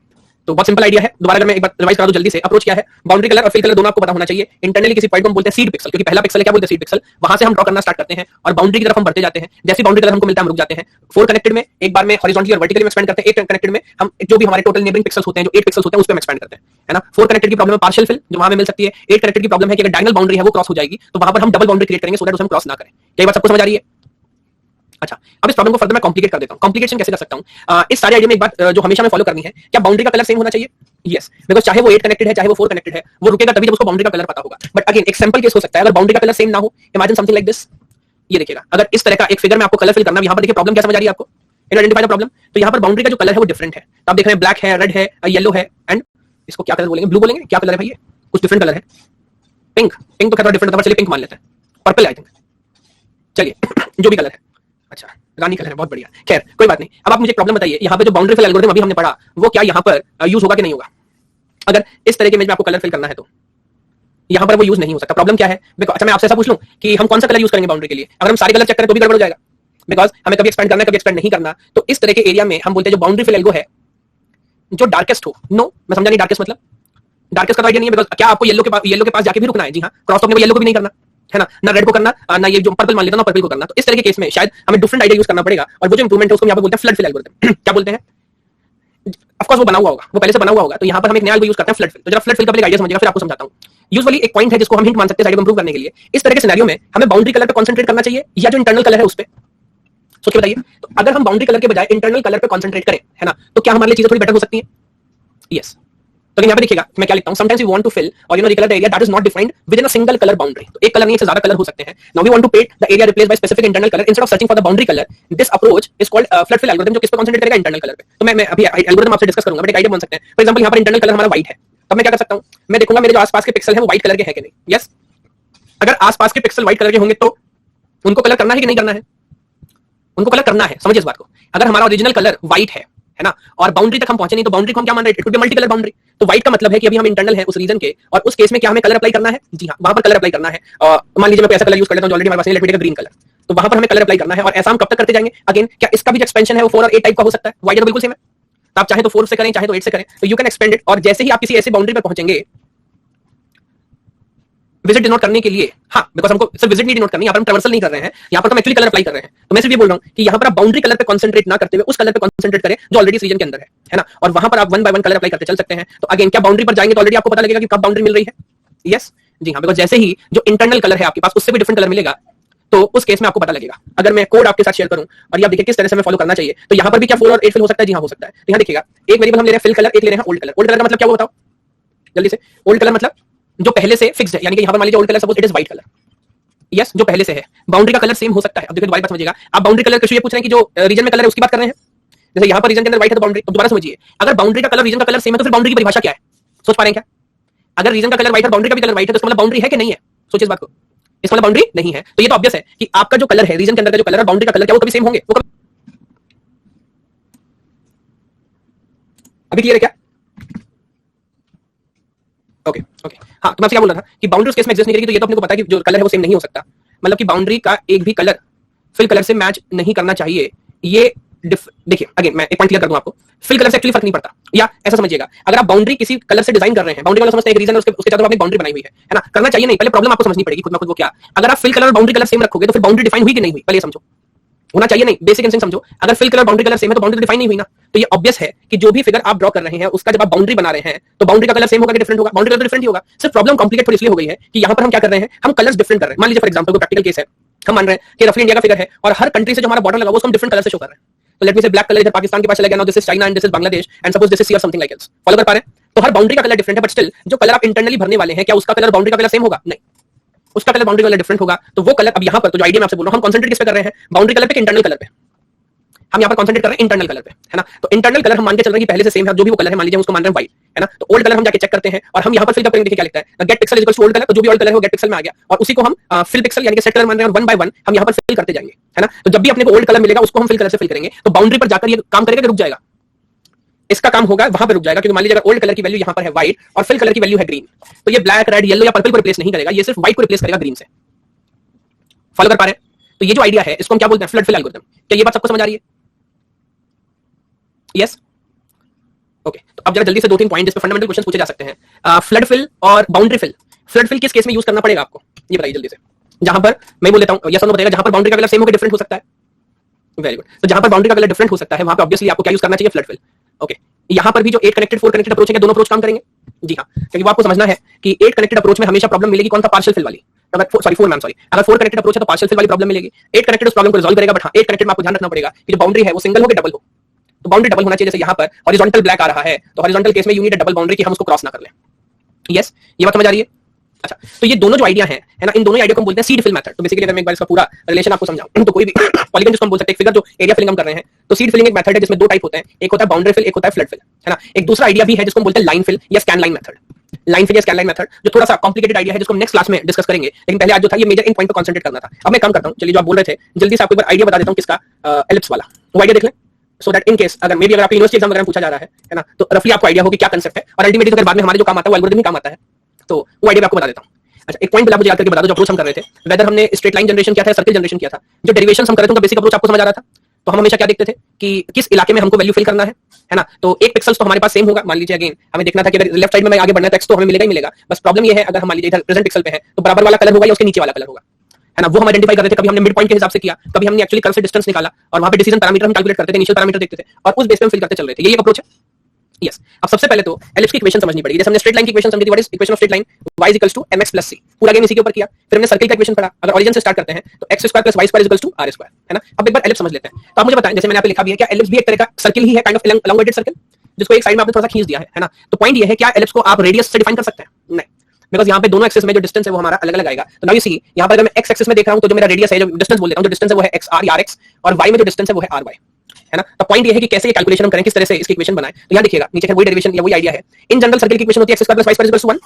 Speaker 1: तो बहुत सिंपल आइडिया है। दोबारा अगर मैं एक बार रिवाइज करा दूं जल्दी से, अप्रोच क्या है, बाउंड्री कलर और फिल कलर दोनों आपको पता होना चाहिए। इंटरनली किसी पॉइंट को हम बोलते हैं सीड पिक्सल, क्योंकि पहला पिक्सल है क्या बोलते हैं सीड पिक्सल, वहां से हम ड्रॉ करना स्टार्ट करते हैं और बाउंड्री की तरफ हम बढ़ते जाते हैं। जैसे बाउंड्री कलर हमको मिलता है हम रुक जाते हैं। 4 कनेक्टेड में एक बार में हॉरिजॉन्टली और वर्टिकली एक्सपेंड करते हैं। 8 कनेक्टेड में हम जो भी हमारे टोटल नेबरिंग पिक्सेल्स होते हैं, जो 8 पिक्सेल्स होते हैं, उस पे हम एक्सपेंड करते हैं, है ना। 4 कनेक्टेड की प्रॉब्लम है पार्शियल फिल, जो वहां में मिल सकती है। 8 कनेक्टेड की प्रॉब्लम है कि अगर डायगोनल बाउंड्री है वो क्रॉस हो जाएगी, तो वहां पर हम डबल बाउंड्री क्रिएट करेंगे सो दैट उसे हम क्रॉस ना करें। क्या बात सबको समझ आ रही है? अच्छा, अब इस प्रॉब्लम को फर्दर मैं कॉम्प्लिकेट कर देता हूं। कॉम्प्लिकेशन कैसे कर सकता हूं? इस सारे आइडिया में एक बात जो हमेशा में फॉलो करनी है, क्या बाउंड्री का कलर सेम होना चाहिए? यस, बिकॉज चाहे वो 8 कनेक्टेड है चाहे वो 4 कनेक्टेड है, वो रुकेगा तभी जब उसको बाउंड्री का कलर पता होगा। बट अगेन एक सैंपल केस हो सकता है, अगर बाउंड्री का कलर सेम ना हो, इमेजिन समथिंग लाइक दिस। ये देखिएगा, अगर इस तरह का एक फिगर में आपको कलर फिल करना है, यहाँ पर देखिए प्रॉब्लम क्या समझ आ रही है आपको, इन आइडेंटिफाई द प्रॉब्लम। तो यहाँ पर बाउंड्री का जो कलर है वो डिफरेंट है। तो आप देख रहे हैं ब्लैक है, रेड है, येलो है, एंड इसको क्या कलर बोलेंगे, ब्लू बोलेंगे, क्या कलर है भाई, ये कुछ डिफरेंट कलर है। पिंक, पिंक तो क्या डिफरेंट था, चलिए पिंक मान लेते हैं। पर्पल आई थिंक, चलिए जो भी कलर है, अच्छा रानी कलर है, बहुत बढ़िया। खैर कोई बात नहीं। अब आप मुझे प्रॉब्लम बताइए, यहाँ पे जो बाउंड्री फिल एल्गोरिथम अभी हमने पढ़ा वो क्या यहाँ पर यूज होगा कि नहीं होगा? अगर इस तरह के इमेज में आपको कलर फिल करना है तो यहाँ पर वो यूज नहीं हो सकता। प्रॉब्लम क्या है? अच्छा मैं आपसे ऐसा पूछ लूं कि हम कौन सा कलर यूज करेंगे बाउंड्री के लिए? अगर हम सारे कलर चेक करें तो भी गड़बड़ हो जाएगा, बिकॉज हमें कभी एक्सपेंड करना है कभी एक्सपेंड नहीं करना। तो इस तरह के एरिया में हम बोलते हैं जो बाउंड्री फिल एल्गो है जो डार्केस्ट हो। नो, मैं समझा नहीं डार्केस्ट मतलब, डार्केस्ट का तो आइडिया नहीं है, बिकॉज क्या आपको येलो के पास जाके भी रुकना है? जी हाँ, क्रॉस तो अपने को येलो को भी नहीं करना है ना रेड को करना, ना ये जो पर्पल मान लेता ना पर्पल को करना। तो इस तरह के केस में शायद हमें डिफरेंट आइडिया यूज करना पड़ेगा, और वो जो इंप्रूवमेंट है उसको यहाँ पे बोलते हैं फ्लड फिल एल्गोरिथम। क्या बोलते हैं? ऑफ कोर्स वो बना हुआ होगा, वो पहले से बना हुआ होगा। तो यहाँ पर हम एक नया यूज करते हैं फ्लड फिल। तो जरा फ्लड फिल का आइडिया समझिएगा, फिर आपको समझाता हूँ। यूजुअली एक पॉइंट है जिसको हम हिंट मान सकते हैं साइड को इंप्रूव करने के लिए। इस तरह के सिनेरियो में हमें बाउंड्री कलर पे कंसंट्रेट करना चाहिए या जो इंटरनल कलर है उस पे? सोच के बताइए। तो अगर हम बाउंड्री कलर के बजाय इंटरनल कलर पे कंसंट्रेट करें, है ना, तो क्या हमारे लिए चीजें थोड़ी बेटर हो सकती हैं? यस। तो यहाँ पे देखिएगा मैं क्या लिखता हूँ, sometimes we want to fill or recolour the area that is not defined within a single colour boundary. तो एक कलर नहीं, इससे ज्यादा कलर हो सकते हैं। Now we want to paint the area replace by specific internal colour instead of searching for the boundary colour. This approach is called flood fill algorithm, जो किस पे कंसंट्रेट करेगा? इंटरनल कलर पे। तो मैं अभी एल्गोरिथम आपसे डिस्कस करूंगा, बट एक आइडिया बन सकते हैं। फॉर एग्जांपल यहाँ पर इंटरनल कलर हमारा व्हाइट है, तब मैं क्या कर सकता हूँ, मैं देखूंगा मेरे जो आसपास के पिक्सल है वो व्हाइट कलर के हैं कि नहीं। यस, अगर आसपास के पिक्सल व्हाइट कलर के होंगे तो उनको कलर करना है कि नहीं करना है? उनको कलर करना है। समझिए इस बात को, अगर हमारा ओरिजिनल कलर व्हाइट है ना, और बाउंड्री तक हम पहुंचे नहीं, तो बाउंड्री को हम क्या मान रहे हैं? It could be multi colour boundary. तो व्हाइट का मतलब है कि अभी हम इंटरनल है उस रीजन के, और उस केस में क्या हमें कलर अप्लाई करना है? जी हाँ, वहां पर कलर अप्लाई करना है। मान लीजिए मैं ऐसा कलर यूज कर लेता हूं ऑलरेडी हमारे पास है, let me take a green colour. तो वहां पर हमें कलर अप्लाई करना है, और ऐसा हम कब तक करते जाएंगे? अगेन क्या इसका भी जो एक्सपेंशन है वो 4 और 8 टाइप का हो सकता है? व्हाइट तो बिल्कुल सेम है, तो आप चाहे तो 4 से करें चाहे तो 8 से करें, तो यू कैन एक्सपेंड इट। और जैसे ही आप किसी ऐसी बाउंड्री पर पहुंचेंगे विजिट डिनोट करने के लिए, हाँ, बिकॉज हमको सिर्फ विजिट नहीं डिनोट करनी, यहाँ पर हम ट्रैवर्सल नहीं कर रहे हैं, यहाँ पर हम एक्चुअली कलर अप्लाई कर रहे हैं। तो मैं सिर्फ ये बोल रहा हूँ कि यहाँ पर आप बाउंड्री कलर पे कंसंट्रेट ना करते हुए उस कलर पे कंसंट्रेट करें जो ऑलरेडी इस रीजन के अंदर है ना, और वहां पर आप 1 बाय 1 कलर अप्लाई करते चल सकते हैं। तो अगेन क्या बाउंड्री पर जाएंगे तो ऑलरेडी आपको पता लगेगा कि कब बाउंड्री मिल रही है? यस, जी हाँ, बिकॉज जैसे ही जो इंटरनल कलर है आपके पास उससे भी डिफरेंट कलर मिलेगा, तो उस केस में आपको पता लगेगा। अगर मैं कोड आपके साथ शेयर करूं और ये आप देखिए किस तरह से हमें फॉलो करना चाहिए, तो यहाँ पर भी क्या 4 और 8 फिल हो सकता है? जी हाँ, हो सकता है। तो यहाँ देखिएगा, एक वेरिएबल हम ले रहे हैं फिल कलर, एक ले रहे हैं ओल्ड कलर। ओल्ड कलर का मतलब क्या हुआ बताओ जल्दी से? ओल्ड कलर मतलब जो पहले से फिक्स्ड है, यानी कि यहाँ पर मान लीजिए old colour suppose it is white colour. Yes, जो पहले से है। बाउंड्री का कलर सेम हो सकता है। अब देखिए दोबारा बात समझिएगा, आप बाउंड्री कलर क्यों ये पूछ रहे हैं कि जो रीजन में कलर है उसकी बात कर रहे हैं? जैसे यहाँ पर रीजन के अंदर व्हाइट है तो बाउंड्री। अब दोबारा समझिए, अगर बाउंड्री का कलर रीजन का कलर सेम है तो फिर बाउंड्री की परिभाषा क्या है? सोच पा रहे हैं क्या? अगर रीजन का कलर व्हाइट है, बाउंड्री का भी कलर व्हाइट है, तो इसका मतलब बाउंड्री है कि नहीं है? सोचिए इस बात को, इसका मतलब बाउंड्री नहीं है। तो ये तो ऑब्वियस है कि आपका जो कलर है रीजन के अंदर का जो कलर है, बाउंड्री का कलर क्या वो कभी सेम होंगे? वो कभी अभी क्लियर है क्या? ओके ओके, हाँ तो मैं आपसे क्या बोल रहा था कि बाउंड्री उस केस में एग्जिस्ट नहीं करेगी, तो ये तो अपने को पता है कि जो कलर है वो सेम नहीं हो सकता, मतलब कि बाउंड्री का एक भी कलर फिल कलर से मैच नहीं करना चाहिए। ये देखिए अगेन मैं एक पॉइंट क्लियर कर दूं आपको, फिल कलर से एक्चुअली फर्क नहीं पड़ता, या ऐसा समझिएगा अगर आप बाउंड्री किसी कलर से डिजाइन कर रहे हैं, बाउंड्री कलर समझते हैं एक रीजन है, उसके चारों तरफ आपने बाउंड्री बनाई हुई है ना, करना चाहिए नहीं, पहले प्रॉब्लम आपको समझनी पड़ेगी खुद में खुद वो क्या। अगर आप फिल कलर और बाउंड्री कलर सेम रखोगे तो फिर बाउंड्री डिफाइन हुई कि नहीं हुई, पहले समझो। होना चाहिए नहीं, बेसिक इंस्टिंक्ट समझो। अगर fill colour boundary colour same है तो बाउंड्री डिफाइन नहीं हुई ना, तो ये ऑब्वियस है कि जो भी फिगर आप ड्रॉ कर रहे हैं उसका जब आप बाउंड्री बना रहे हैं तो बाउंड्री का कलर सेम होगा कि डिफरेंट होगा? बाउंड्री कलर डिफरेंट ही होगा। सिर्फ प्रॉब्लम कॉम्प्लिकेट थोड़ी इसलिए हो गई है कि यहां पर हम क्या कर रहे हैं, हम कलर्स डिफरेंट कर रहे हैं। मान लीजिए फॉर एग्जांपल कोई प्रैक्टिकल केस है, हम मान रहे हैं कि रफली इंडिया का फिगर है और हर कंट्री से जो हमारा बॉर्डर लगा उसको हम डिफरेंट कलर से शो कर रहे हैं। तो लेट मी से ब्लैक कलर इधर पाकिस्तान के पास चला गया, now this is China and this is Bangladesh and suppose this is sea or something like this. Follow कर पा रहे हैं? तो हर बाउंड्री का कलर डिफरेंट है, बट स्टिल जो कलर आप इंटरनली भरने वाले हैं क्या उसका कलर बाउंड्री का कलर सेम होगा? नहीं, उसका कलर बाउंड्री कलर डिफरेंट होगा। तो वो कलर अब यहां पर तो जो आइडिया मैं आपसे बोल रहा हूं, हम कंसंट्रेट किस पे कर रहे हैं? बाउंड्री कलर पे, इंटरनल कलर पे। हम यहाँ पर कॉन्सेंट्रेट कर रहे हैं इंटरनल कलर पे, है ना। तो इंटरनल कलर हम मान के चल रहे हैं कि पहले से सेम है, जो भी वो कलर है मान लीजिए हम उसको मान रहे हैं व्हाइट, है ना। तो ओल्ड कलर हम जाके चेक करते हैं और हम यहाँ पर फिल करेंगे, देखिए क्या लिखता है, get pixel equals to old colour. तो जो भी ओल्ड कलर है वो गेट पिक्सल में आ गया और उसी को हम फिल पिक्सल यानी कि सेट कलर मान रहे हैं और वन बाय वन हम यहाँ पर फिल करते जाएंगे, है ना। तो जब भी अपने को ओल्ड कलर मिलेगा उसको हम फिल कलर से फिल करेंगे। तो बाउंड्री पर जाकर ये काम करेगा कि रुक जाएगा? इसका काम होगा वहां पर रुक जाएगा, क्योंकि मान लीजिए अगर ओल्ड कलर की वैल्यू यहाँ पर है व्हाइट और फिल कलर की वैल्यू है ग्रीन, तो ये ब्लैक रेड येलो या पर्पल को रिप्लेस नहीं करेगा, ये सिर्फ व्हाइट को रिप्लेस करेगा ग्रीन से। फॉलो कर पा रहे हैं? तो ये जो आइडिया है इसको हम क्या बोलते हैं? Flood fill algorithm. क्या ये बात सबको समझ आ रही है? Yes okay. तो अब जरा जल्दी से दो तीन पॉइंट इस पे फंडामेंटल क्वेश्चन पूछे जा सकते हैं। फ्लड फिल और बाउंड्री फिल, फ्लड फिल किस केस में यूज करना पड़ेगा आपको, ये बताइए जल्दी से। जहां पर मैं बोल देता हूं यस और नो बताइएगा, जहां पर बाउंड्री का कलर सेम हो के डिफरेंट हो सकता है। Very good. तो जहां पर बाउंड्री का कलर डिफरेंट हो सकता है वहां पे ऑब्वियसली आपको क्या यूज करना चाहिए? Flood fill. ओके, यहां पर भी जो 8 कनेक्टेड 4 कनेक्टेड अप्रोच है, दोनों अप्रोच काम करेंगे? जी हां, क्योंकि वो आपको समझना है कि 8 कनेक्टेड अप्रोच में हमेशा प्रॉब्लम मिलेगी कौन सा? पार्शियल फिल वाली। अगर सॉरी 4 मैम सॉरी, अगर 4 कनेक्टेड अप्रोच है तो पार्शियल फिल वाली प्रॉब्लम मिलेगी। 8 कनेक्टेड उस प्रॉब्लम को रिजॉल्व करेगा, बट हां 8 कनेक्टेड में आपको ध्यान रखना पड़ेगा कि जो बाउंड्री है वो सिंगल हो कि डबल हो। तो बाउंड्री डबल होना चाहिए। जैसे यहाँ पर हॉरिजॉन्टल ब्लैक आ रहा है तो हॉरिजॉन्टल केस में you need a double boundary कि हम उसको क्रॉस ना कर लें। यस, ये बात समझ आ रही है? अच्छा, तो ये दोनों जो आइडिया है ना, इन दोनों आइडिया को हम बोलते हैं सीड फिल मेथड। तो बेसिकली अगर मैं एक बार इसका पूरा रिलेशन आपको समझाऊं तो कोई भी पॉलीगन जिसको हम बोल सकते हैं, फिगर जो एरिया फिलिंग हम कर रहे हैं, तो सीड फिलिंग एक मेथड है जिसमें दो टाइप होते हैं, एक होता है बाउंड्री फिल, एक होता है फ्लड फिल, है ना। एक दूसरा आइडिया भी है जिसको हम बोलते हैं लाइन फिल या scan line method. Line fill या स्कैन लाइन मेथड जो थोड़ा सा कॉम्प्लिकेटेड आइडिया है जिसको हम नेक्स्ट क्लास में डिस्कस करेंगे, लेकिन पहले आज जो था ये मेजर इन पॉइंट पर कंसंट्रेट करना था। अब मैं काम करता हूं, चलिए जो आप बोल रहे थे जल्दी से आपको एक बार आइडिया बता देता हूं किसका, एलिप्स वाला। वो आइडिया देख लें, सो दैट इन केस अगर मे बी अगर आपकी यूनिवर्सिटी एग्जाम वगैरह पूछा जा रहा है ना, तो रफली आपको आइडिया हो कि क्या कांसेप्ट है और अल्टीमेटली अगर बाद में हमारे जो काम आता है वो एल्गोरिथम ही काम आता है, तो वो आइडिया मैं आपको बता देता हूं। अच्छा, एक पॉइंट आप मुझे याद करके बता दो, जो अप्रोच हम कर रहे थे, वेदर हमने स्ट्रेट लाइन जनरेशन किया था, सर्कल जनरेशन किया था, जो डेरिवेशंस हम कर रहे थे उनका बेसिक अप्रोच आपको समझ आ रहा था। तो हम हमेशा क्या देखते थे कि किस इलाके में हमको वैल्यू फिल करना है ना। तो एक पिक्सल्स तो हमारे पास सेम होगा। मान लीजिए अगेन हमें देखना था कि अगर लेफ्ट साइड में मैं आगे बढ़ना है तो एक्स तो हमें मिलेगा ही मिलेगा। बस प्रॉब्लम ये है अगर हम मान लीजिए इधर प्रेजेंट पिक्सल पे है तो बराबर वाला कलर होगा या उसके नीचे वाला कलर होगा, है ना। वो हम आइडेंटिफाई कर रहे थे, कभी हमने मिड पॉइंट के हिसाब से किया, कभी हमने एक्चुअली कर्व से डिस्टेंस निकाला और वहां पे डिसीजन पैरामीटर हम कैलकुलेट करते थे, इनिशियल पैरामीटर देखते थे और उस बेस पे हम फिल करते चल रहे थे। यही एक अप्रोच है। यस, अब सबसे पहले तो एलिप्स की इक्वेशन समझनी पड़ेगी। जैसे हमने स्ट्रेट लाइन की इक्वेशन समझी थी, what is equation of straight line? y equals to mx plus c, पूरा गेम इसी के ऊपर किया। फिर हमने सर्कल का इक्वेशन पढ़ा, अगर ओरिजिन से स्टार्ट करते हैं तो x square plus y square equals to r square, है ना। अब एक बार एलिप्स समझ लेते हैं। तो आप मुझे बताएं, जैसे मैंने यहाँ पे लिखा भी है, क्या एलिप्स भी एक तरह का सर्कल ही है, काइंड ऑफ एलोंगेटेड सर्कल, जिसको एक साइड में आपने थोड़ा सा खींच दिया है ना। तो पॉइंट ये है, क्या एलिप्स को आप रेडियस से डिफाइन कर सकते हैं? नहीं, बिकॉज यहाँ पे दोनों एक्सिस में जो डिस्टेंस है वो हमारा अलग अलग आएगा। तो नाउ यू सी, यहाँ पर अगर मैं x एक्सिस में देख रहा हूँ तो जो मेरा रेडियस है, जो डिस्टेंस बोल देता हूँ, जो डिस्टेंस है वो है x r या rx, और y में जो डिस्टेंस है वो है r y, है ना। तो पॉइंट ये है कि कैसे ये कैलकुलेशन हम करें, किस तरह से इसकी इक्वेशन बनाएं। तो यहाँ देखिएगा नीचे वही डेरिवेशन या वही आइडिया है। इन जनरल सर्कल की इक्वेशन होती है x square plus y square equals to 1,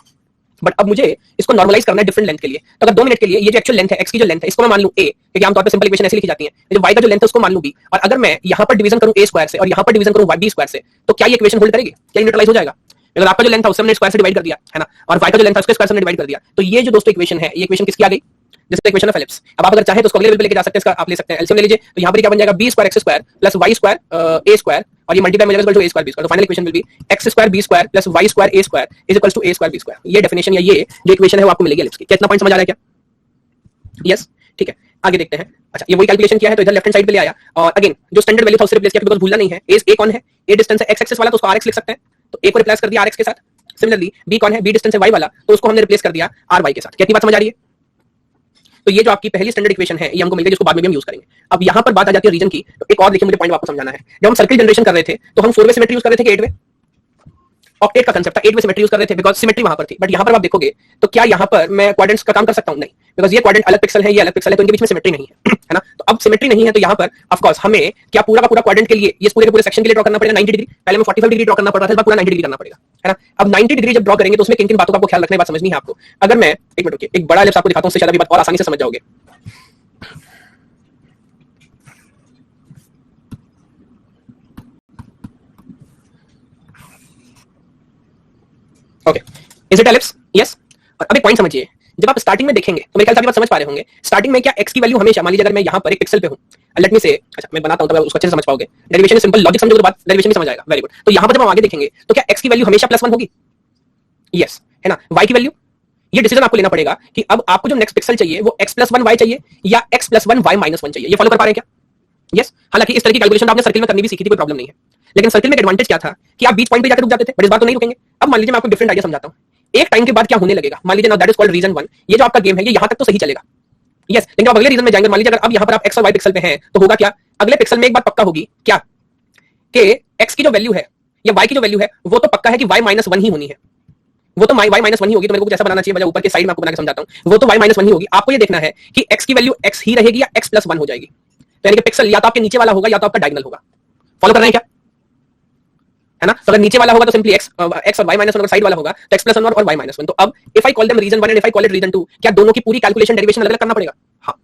Speaker 1: but अब मुझे इसको नॉर्मलाइज करना है डिफरेंट लेंथ के लिए। तो अगर 2 मिनट के लिए ये जो एक्चुअल लेंथ है, x की जो लेंथ है, इसको मैं मान लूं a, क्योंकि आमतौर पे सिंपल इक्वेशन ऐसे लिखी जाती है। जो y का जो लेंथ है उसको मान लूं b, और अगर मैं यहाँ पर डिवीजन करूं a स्क्वायर से और यहाँ पर डिवीजन करूं b स्क्वायर से, तो क्या ये इक्वेशन होल्ड करेगी? क्या न्यूट्रलाइज हो जाएगा? अगर आपका जो लेंथ है उससे हमने स्क्वायर से डिवाइड कर दिया, है ना, और y का जो लेंथ है उसके स्क्वायर से हमने डिवाइड कर दिया, तो ये जो दोस्तों इक्वेशन है, ये इक्वेशन किसकी आ गई? जैसे इक्वेशन ऑफ एलिप्स। अब आप अगर चाहे तो उसको अगले लेवल पे लेके जा सकते हैं, इसका आप ले सकते हैं एलसीएम ले लीजिए। तो यहाँ पर क्या बन जाएगा? b square x square plus y square a square, और ये मल्टीप्लाई में जाएगा two a square b square. तो final equation will be x square b square plus y square a square is equals to a square b square. ये definition या ये जो equation है वो आपको मिलेगी एलिप्स की। कितना पॉइंट समझ आ रहा है क्या? यस, ठीक है, आगे देखते हैं। अच्छा, ये वही कैलकुलेशन किया है तो इधर लेफ्ट हैंड साइड पे ले आया, और अगेन जो स्टैंडर्ड वैल्यू था उससे रिप्लेस किया, बिकॉज़ भूलना नहीं है। a कौन है? a डिस्टेंस है x एक्सिस वाला, तो उसको rx लिख सकते हैं, तो a को रिप्लेस कर दिया rx के साथ। सिमिलरली b कौन है? b डिस्टेंस है y वाला, तो उसको हमने रिप्लेस कर दिया ry के साथ। कितनी बात समझ आ रही है? तो ये जो आपकी पहली स्टैंडर्ड इक्वेशन है ये हमको मिल गई, जिसको बाद में भी हम यूज करेंगे। अब यहाँ पर बात आ जाती है रीजन की। तो एक और देखिए, मुझे पॉइंट आपको समझाना है। जब हम सर्कल जनरेशन कर रहे थे तो हम 4 वे सिमेट्री यूज कर रहे थे कि 8 वे? ऑक्टेट का कांसेप्ट था, 8 वे सिमेट्री यूज कर रहे थे, बिकॉज़ सिमेट्री वहां पर थी। बट यहाँ पर आप देखोगे तो क्या यहाँ पर मैं क्वाड्रेंट्स का काम कर सकता हूँ? नहीं, बिकॉज़ ये क्वाड्रेंट अलग पिक्सल है, ये अलग पिक्सल है, तो इनके बीच में सिमेट्री नहीं है, है ना। तो अब सिमेट्री नहीं है तो यहाँ पर ऑफ कोर्स हमें क्या पूरा का पूरा क्वाड्रेंट के लिए, ये पूरे के पूरे सेक्शन के लिए ड्रॉ करना पड़ेगा 90 डिग्री। पहले में 45 डिग्री ड्रॉ करना पड़ता था, पूरा 90 डिग्री करना पड़ेगा, है ना। अब 90 डिग्री जब ड्रॉ करेंगे तो उसमें किन किन बातों का आपको ख्याल रखने की बात समझनी है आपको। अगर मैं एक मिनट रुकिए, एक बड़ा एलिप्स आपको दिखाता हूं, उससे शायद अभी बात और आसानी से समझ जाओगे। Okay, is it ellipse? Yes. और अब एक पॉइंट समझिए, जब आप स्टार्टिंग में देखेंगे तो मेरे ख्याल से आप ये बात समझ पा रहे होंगे, स्टार्टिंग में क्या x की वैल्यू हमेशा, मान लीजिए अगर मैं यहाँ पर एक पिक्सल पे हूँ, लेट मी से, अच्छा मैं बनाता हूँ तब आप उसको अच्छे से समझ पाओगे, डेरिवेशन सिंपल, लॉजिक समझोगे तो बात डेरिवेशन भी समझ आएगा, वेरी गुड। तो यहाँ पर जब हम आगे देखेंगे तो क्या x की वैल्यू हमेशा +1 होगी? यस, है ना। y की वैल्यू, ये डिसीजन आपको लेना पड़ेगा कि अब आपको जो नेक्स्ट पिक्सल चाहिए वो x + 1 y चाहिए या x + 1 y - 1 चाहिए। ये फॉलो कर पा रहे हैं क्या? यस। हालांकि इस तरह की कैलकुलेशन आपने सर्किल में करनी भी सीखी थी, कोई प्रॉब्लम नहीं है, लेकिन सर्किल में एडवांटेज क्या था कि आप बीच पॉइंट पे जाकर रुक जाते थे, बट इस बार तो नहीं रुकेंगे। अब मान लीजिए मैं आपको डिफरेंट आइडिया समझाता हूं, एक टाइम के बाद क्या होने लगेगा, मान लीजिए now that is called region 1, ये जो आपका गेम है ये यहां तक तो सही चलेगा, यस, लेकिन आप अगले रीजन में जाएंगे, मान लीजिए अगर अब यहां पर आप x और y पिक्सल पे हैं तो होगा क्या, अगले पिक्सल में एक बात पक्का होगी क्या, कि x की जो वैल्यू है या y की जो वैल्यू है वो तो पक्का है कि y - 1 ही होनी है, वो तो y - 1 ही होगी। तो मेरे को कुछ ऐसा बनाना चाहिए, मैं ऊपर के साइड में आपको बना के समझाता हूं, वो तो y - 1 ही होगी। आपको ये देखना है कि x की वैल्यू x ही रहेगी या x + 1 हो जाएगी, तो यानी कि पिक्सल या तो आपके नीचे वाला होगा या तो आपका डायगोनल होगा। फॉलो कर रहे हैं क्या, है ना। तो अगर नीचे वाला होगा तो सिंपली x और y - 1, अगर साइड वाला होगा तो x + 1 और y - 1। तो अब if I call them region 1 and if I call it region 2, क्या दोनों की पूरी कैलकुलेशन डेरिवेशन अलग-अलग करना पड़ेगा? हाँ,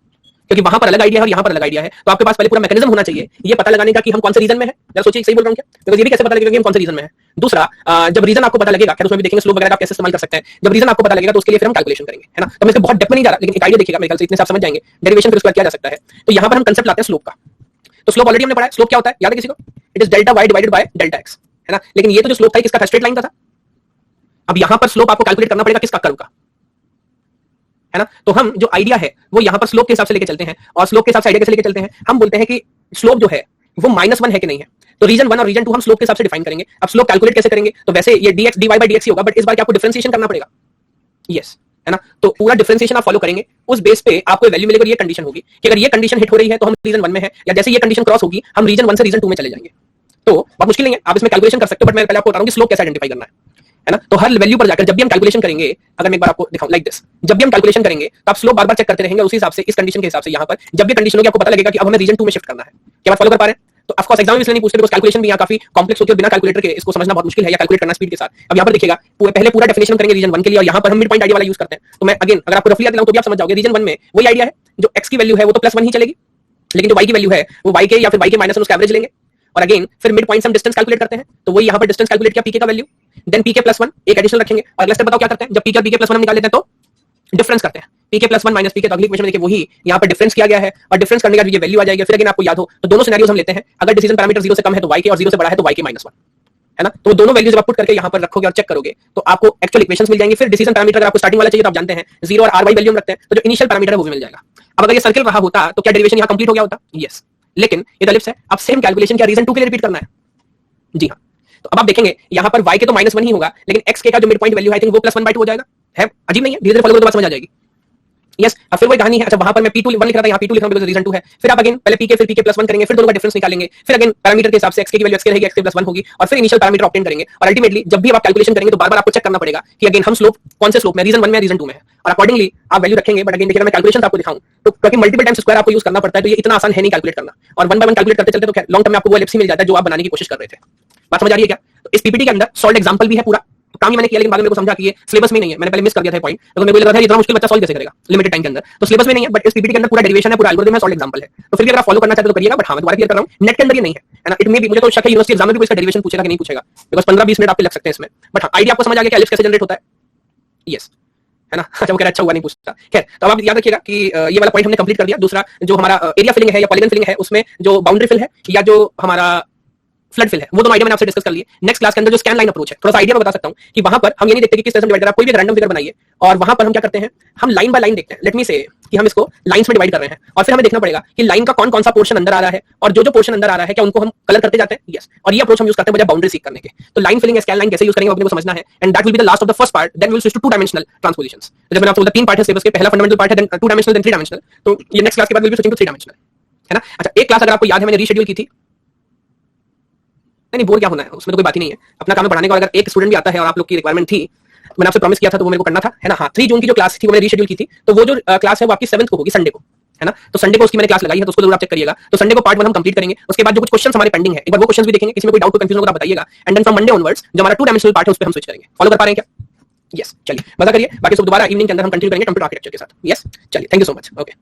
Speaker 1: क्योंकि वहां पर अलग आइडिया है और यहां पर अलग आइडिया है, तो आपके पास पहले पूरा मैकेनिज्म होना चाहिए ये पता लगाने का कि हम कौन से रीजन में है। जरा सोचिए, सही बोल रहा हूं क्या? तो ये भी कैसे पता लगेगा कि हम कौन से रीजन में है? दूसरा, जब रीजन आपको पता लगेगा, खैर उसमें भी देखेंगे स्लोप वगैरह आप कैसे इस्तेमाल कर सकते हैं। जब रीजन आपको पता लगेगा तो उसके लिए फिर हम कैलकुलेशन करेंगे, है ना। तो मैं इसके बहुत डेप्थ में नहीं जा रहा, लेकिन एक आइडिया देखिएगा, मेरे ख्याल से इतने से आप समझ जाएंगे डेरिवेशन फिर उसके बाद किया जा सकता है। तो यहां पर हम कंसेप्ट लाते हैं स्लोप का। तो स्लोप ऑलरेडी हमने पढ़ा है, स्लोप क्या होता है याद है किसी को? It is delta y divided by delta x, है ना। लेकिन ये तो जो स्लोप था किसका था? स्ट्रेट लाइन का था। अब यहां पर स्लोप आपको कैलकुलेट करना पड़ेगा किसका? कर्व का, है ना। तो हम जो आइडिया है वो यहां पर स्लोप के हिसाब से लेके चलते हैं, और स्लोप के हिसाब से आइडिया कैसे लेके चलते हैं, हम बोलते हैं कि स्लोप जो है वो -1 है कि नहीं है। तो रीजन 1 और रीजन 2 हम स्लोप के हिसाब से डिफाइन करेंगे। अब स्लोप कैलकुलेट कैसे करेंगे, तो वैसे ये dx dy by dx ही होगा, बट इस बार क्या आपको डिफरेंशिएशन करना पड़ेगा, यस, है ना। तो पूरा डिफरेंशिएशन आप फॉलो करेंगे, उस बेस पे आपको वैल्यू मिलेगी और ये कंडीशन होगी कि अगर ये कंडीशन हिट हो रही है तो हम रीजन 1 में है, या जैसे ये कंडीशन क्रॉस होगी हम रीजन 1 से रीजन 2 में चले जाएंगे। तो बहुत मुश्किल नहीं है, आप इसमें कैलकुलेशन कर सकते हो, बट मैं पहले आपको बता रहा हूं कि स्लोप कैसे आइडेंटिफाई करना है ना। तो हर वैल्यू पर जाकर जब भी हम कैलकुलेशन करेंगे, अगर मैं एक बार आपको दिखाऊं लाइक दिस, जब भी हम कैलकुलेशन करेंगे तो आप स्लोप बार-बार चेक करते रहेंगे, उसी हिसाब से इस कंडीशन के हिसाब से यहां पर जब भी कंडीशन होगी आपको पता लगेगा कि अब हमें रीजन 2 में शिफ्ट करना है। क्या बात फॉलो कर पा रहे हैं? तो ऑफ कोर्स एग्जाम में इसलिए नहीं पूछते बिकॉज़ कैलकुलेशन भी यहां काफी कॉम्प्लेक्स होती है और बिना कैलकुलेटर के इसको समझना बहुत मुश्किल है, या कैलकुलेट करना स्पीड के साथ। अब यहां पर देखिएगा पहले पूरा डेफिनेशन करेंगे रीजन 1 के लिए, और यहां पर हम मिड पॉइंट आइडिया वाला यूज करते हैं। तो मैं अगेन अगर आपको रफली याद दिलाऊं तो भी आप समझ जाओगे, रीजन 1 में वही आइडिया है, जो x की वैल्यू है वो तो +1 ही चलेगी, लेकिन जो y की वैल्यू है वो y के या फिर y के -1 उसका एवरेज लेंगे, और अगेन फिर मिड पॉइंट से हम डिस्टेंस कैलकुलेट करते हैं। तो वही यहां पर डिस्टेंस कैलकुलेट किया pk का वैल्यू, देन pk +1 एक एडिशनल रखेंगे, और अगला स्टेप बताओ क्या करते हैं, जब pk और pk +1 हम निकाल लेते हैं तो डिफरेंस करते हैं, pk +1 - pk। तो अगली इक्वेशन में देखिए वही यहां पर डिफरेंस किया गया है, और डिफरेंस करने के बाद ये वैल्यू आ जाएगी। फिर अगेन आपको याद हो तो दोनों सिनेरियोस हम लेते हैं, अगर डिसीजन पैरामीटर 0 से कम है तो y के, और 0 से बड़ा है तो y के -1, है ना। तो दोनों वैल्यूज आप पुट करके यहां पर रखोगे और चेक करोगे तो आपको एक्चुअल इक्वेशंस मिल जाएंगी। फिर डिसीजन पैरामीटर अगर आपको स्टार्टिंग वाला चाहिए तो आप जानते हैं 0 और ry वैल्यू हम रखते हैं, तो जो इनिशियल पैरामीटर है वो भी मिल जाएगा। अब अगर ये सर्किल रहा होता तो क्या डेरिवेशन यहां कंप्लीट हो गया होता? यस, लेकिन ये तो एलिप्स है। अब सेम कैलकुलेशन क्या रीजन 2 के लिए रिपीट करना है? जी हां। तो अब आप देखेंगे यहां पर y के तो -1 ही होगा, लेकिन x के का जो मिड पॉइंट वैल्यू है आई थिंक वो +1/2 हो जाएगा। है अजीब नहीं है? धीरे-धीरे फॉलो करो तो बात समझ आ जाएगी। यस, अब फिर वही कहानी है। अच्छा वहां पर मैं p2 1 लिख रहा था, यहां p2 लिख रहा हूं बिकॉज़ रीजन 2 है। फिर आप अगेन पहले pk फिर pk +1 करेंगे, फिर दोनों का डिफरेंस निकालेंगे, फिर अगेन पैरामीटर के हिसाब से x की वैल्यू x के रहेगी, x के +1 होगी, और फिर इनिशियल पैरामीटर ऑब्टेन करेंगे। और अल्टीमेटली जब भी आप कैलकुलेशन करेंगे तो बार-बार आपको चेक करना पड़ेगा कि अगेन हम स्लोप कौन से स्लोप में, रीजन 1 में रीजन 2 में है, और अकॉर्डिंगली आप वैल्यू रखेंगे। बट अगेन देखिए मैं कैलकुलेशन आपको दिखाऊं तो क्योंकि मल्टीपल टाइम्स स्क्वायर आपको यूज करना पड़ता है, तो ये इतना आसान है नहीं कैलकुलेट करना, और 1 बाय 1 कैलकुलेट करते चलते तो लॉन्ग टर्म में आपको वो एलिप्स ही मिल जाता है जो आप बनाने की कोशिश कर रहे थे। बात समझ आ रही है क्या? तो इस पीपीटी के अंदर सॉल्व एग्जांपल भी है, पूरा काम ही मैंने किया, लेकिन बाद में मेरे को समझा कि ये सिलेबस में नहीं है, मैंने पहले मिस कर दिया था पॉइंट, तो मेरे को लगा था इतना मुश्किल बच्चा सॉल्व कैसे करेगा लिमिटेड टाइम के अंदर। तो सिलेबस में नहीं है, बट इस पीपीटी के अंदर पूरा डेरिवेशन है, पूरा एल्गोरिथम है, सॉल्व एग्जांपल है। तो फिर भी अगर आप फॉलो करना चाहते हो तो करिएगा, बट हां मैं दोबारा क्लियर कर रहा हूं, नेट के अंदर ये नहीं है ना। इट मे बी, मुझे तो शक है यूनिवर्सिटी एग्जाम में भी कोई इसका डेरिवेशन पूछेगा कि नहीं पूछेगा, बिकॉज़ 15-20 मिनट आपके लग सकते हैं इसमें। बट हां आइडिया आपको समझ आ गया कि एलिप्स कैसे जनरेट होता है? यस, है ना। अच्छा वो कह रहा अच्छा हुआ नहीं पूछता। खैर तो अब आप याद रखिएगा कि ये वाला पॉइंट हमने कंप्लीट कर दिया। दूसरा जो हमारा एरिया फिलिंग है या पॉलीगन फिलिंग है, उसमें जो बाउंड्री फिल है या जो हमारा फ्लड फिल है, वो दोनों आइडिया मैंने आपसे डिस्कस कर लिए। नेक्स्ट क्लास के अंदर जो स्कैन लाइन अप्रोच है, थोड़ा सा आइडिया मैं बता सकता हूं कि वहां पर हम ये नहीं देखते कि किस तरह से डिवाइड कर रहा है, कोई भी रैंडम फिगर बनाइए और वहां पर हम क्या करते हैं, हम लाइन बाय लाइन देखते हैं। लेट मी से कि हम इसको लाइंस में डिवाइड कर रहे हैं, और फिर हमें देखना पड़ेगा कि लाइन का कौन कौन सा पोर्शन अंदर आ रहा है, और जो जो पोर्शन अंदर आ रहा है क्या उनको हम कलर करते जाते हैं। यस, और ये अप्रोच हम यूज करते हैं बजाय बाउंड्री सीख करने के। तो लाइन फिलिंग स्कैन लाइन कैसे यूज करेंगे अपने को समझना है, and that will be the last of the first part. Then we will switch to 2 dimensional transpositions. जब मैंने आपको बोला 3 पार्ट है सिलेबस के, पहला फंडामेंटल पार्ट है, देन 2 डायमेंशनल, देन 3 डायमेंशनल। तो ये नेक्स्ट क्लास के बाद will be switching to 3 dimensional, है ना। अच्छा एक क्लास अगर आपको याद है मैंने रीशेड्यूल की थी, नहीं बोर क्या होना है, उसमें तो कोई बात ही नहीं है, अपना काम है पढ़ाने का। अगर एक स्टूडेंट भी आता है और आप लोग की रिक्वायरमेंट थी, मैंने आपसे प्रॉमिस किया था तो वो मेरे को करना था, है ना। हाँ 3 जून की जो क्लास थी वो मैंने रीशेड्यूल की थी, तो वो जो क्लास है वो आपकी 7th को होगी, संडे को, है ना। तो संडे को उसकी मैंने क्लास लगाई है, तो उसको जरूर आप चेक करिएगा। तो संडे को पार्ट 1 हम कंप्लीट करेंगे, उसके बाद जो कुछ क्वेश्चंस हमारे पेंडिंग है एक बार वो क्वेश्चंस भी देखेंगे, किसी में कोई डाउट कंफ्यूजन होगा तो बताइएगा। And then from Monday onwards जो हमारा 2 डायमेंशनल पार्ट है उस पे हम स्विच करेंगे। फॉलो कर पा रहे हैं क्या? यस, चलिए मजा करिए। बाकी सब दोबारा इवनिंग के अंदर हम कंटिन्यू करेंगे कंप्यूटर आर्किटेक्चर के साथ। यस चलिए, thank you so much. Okay.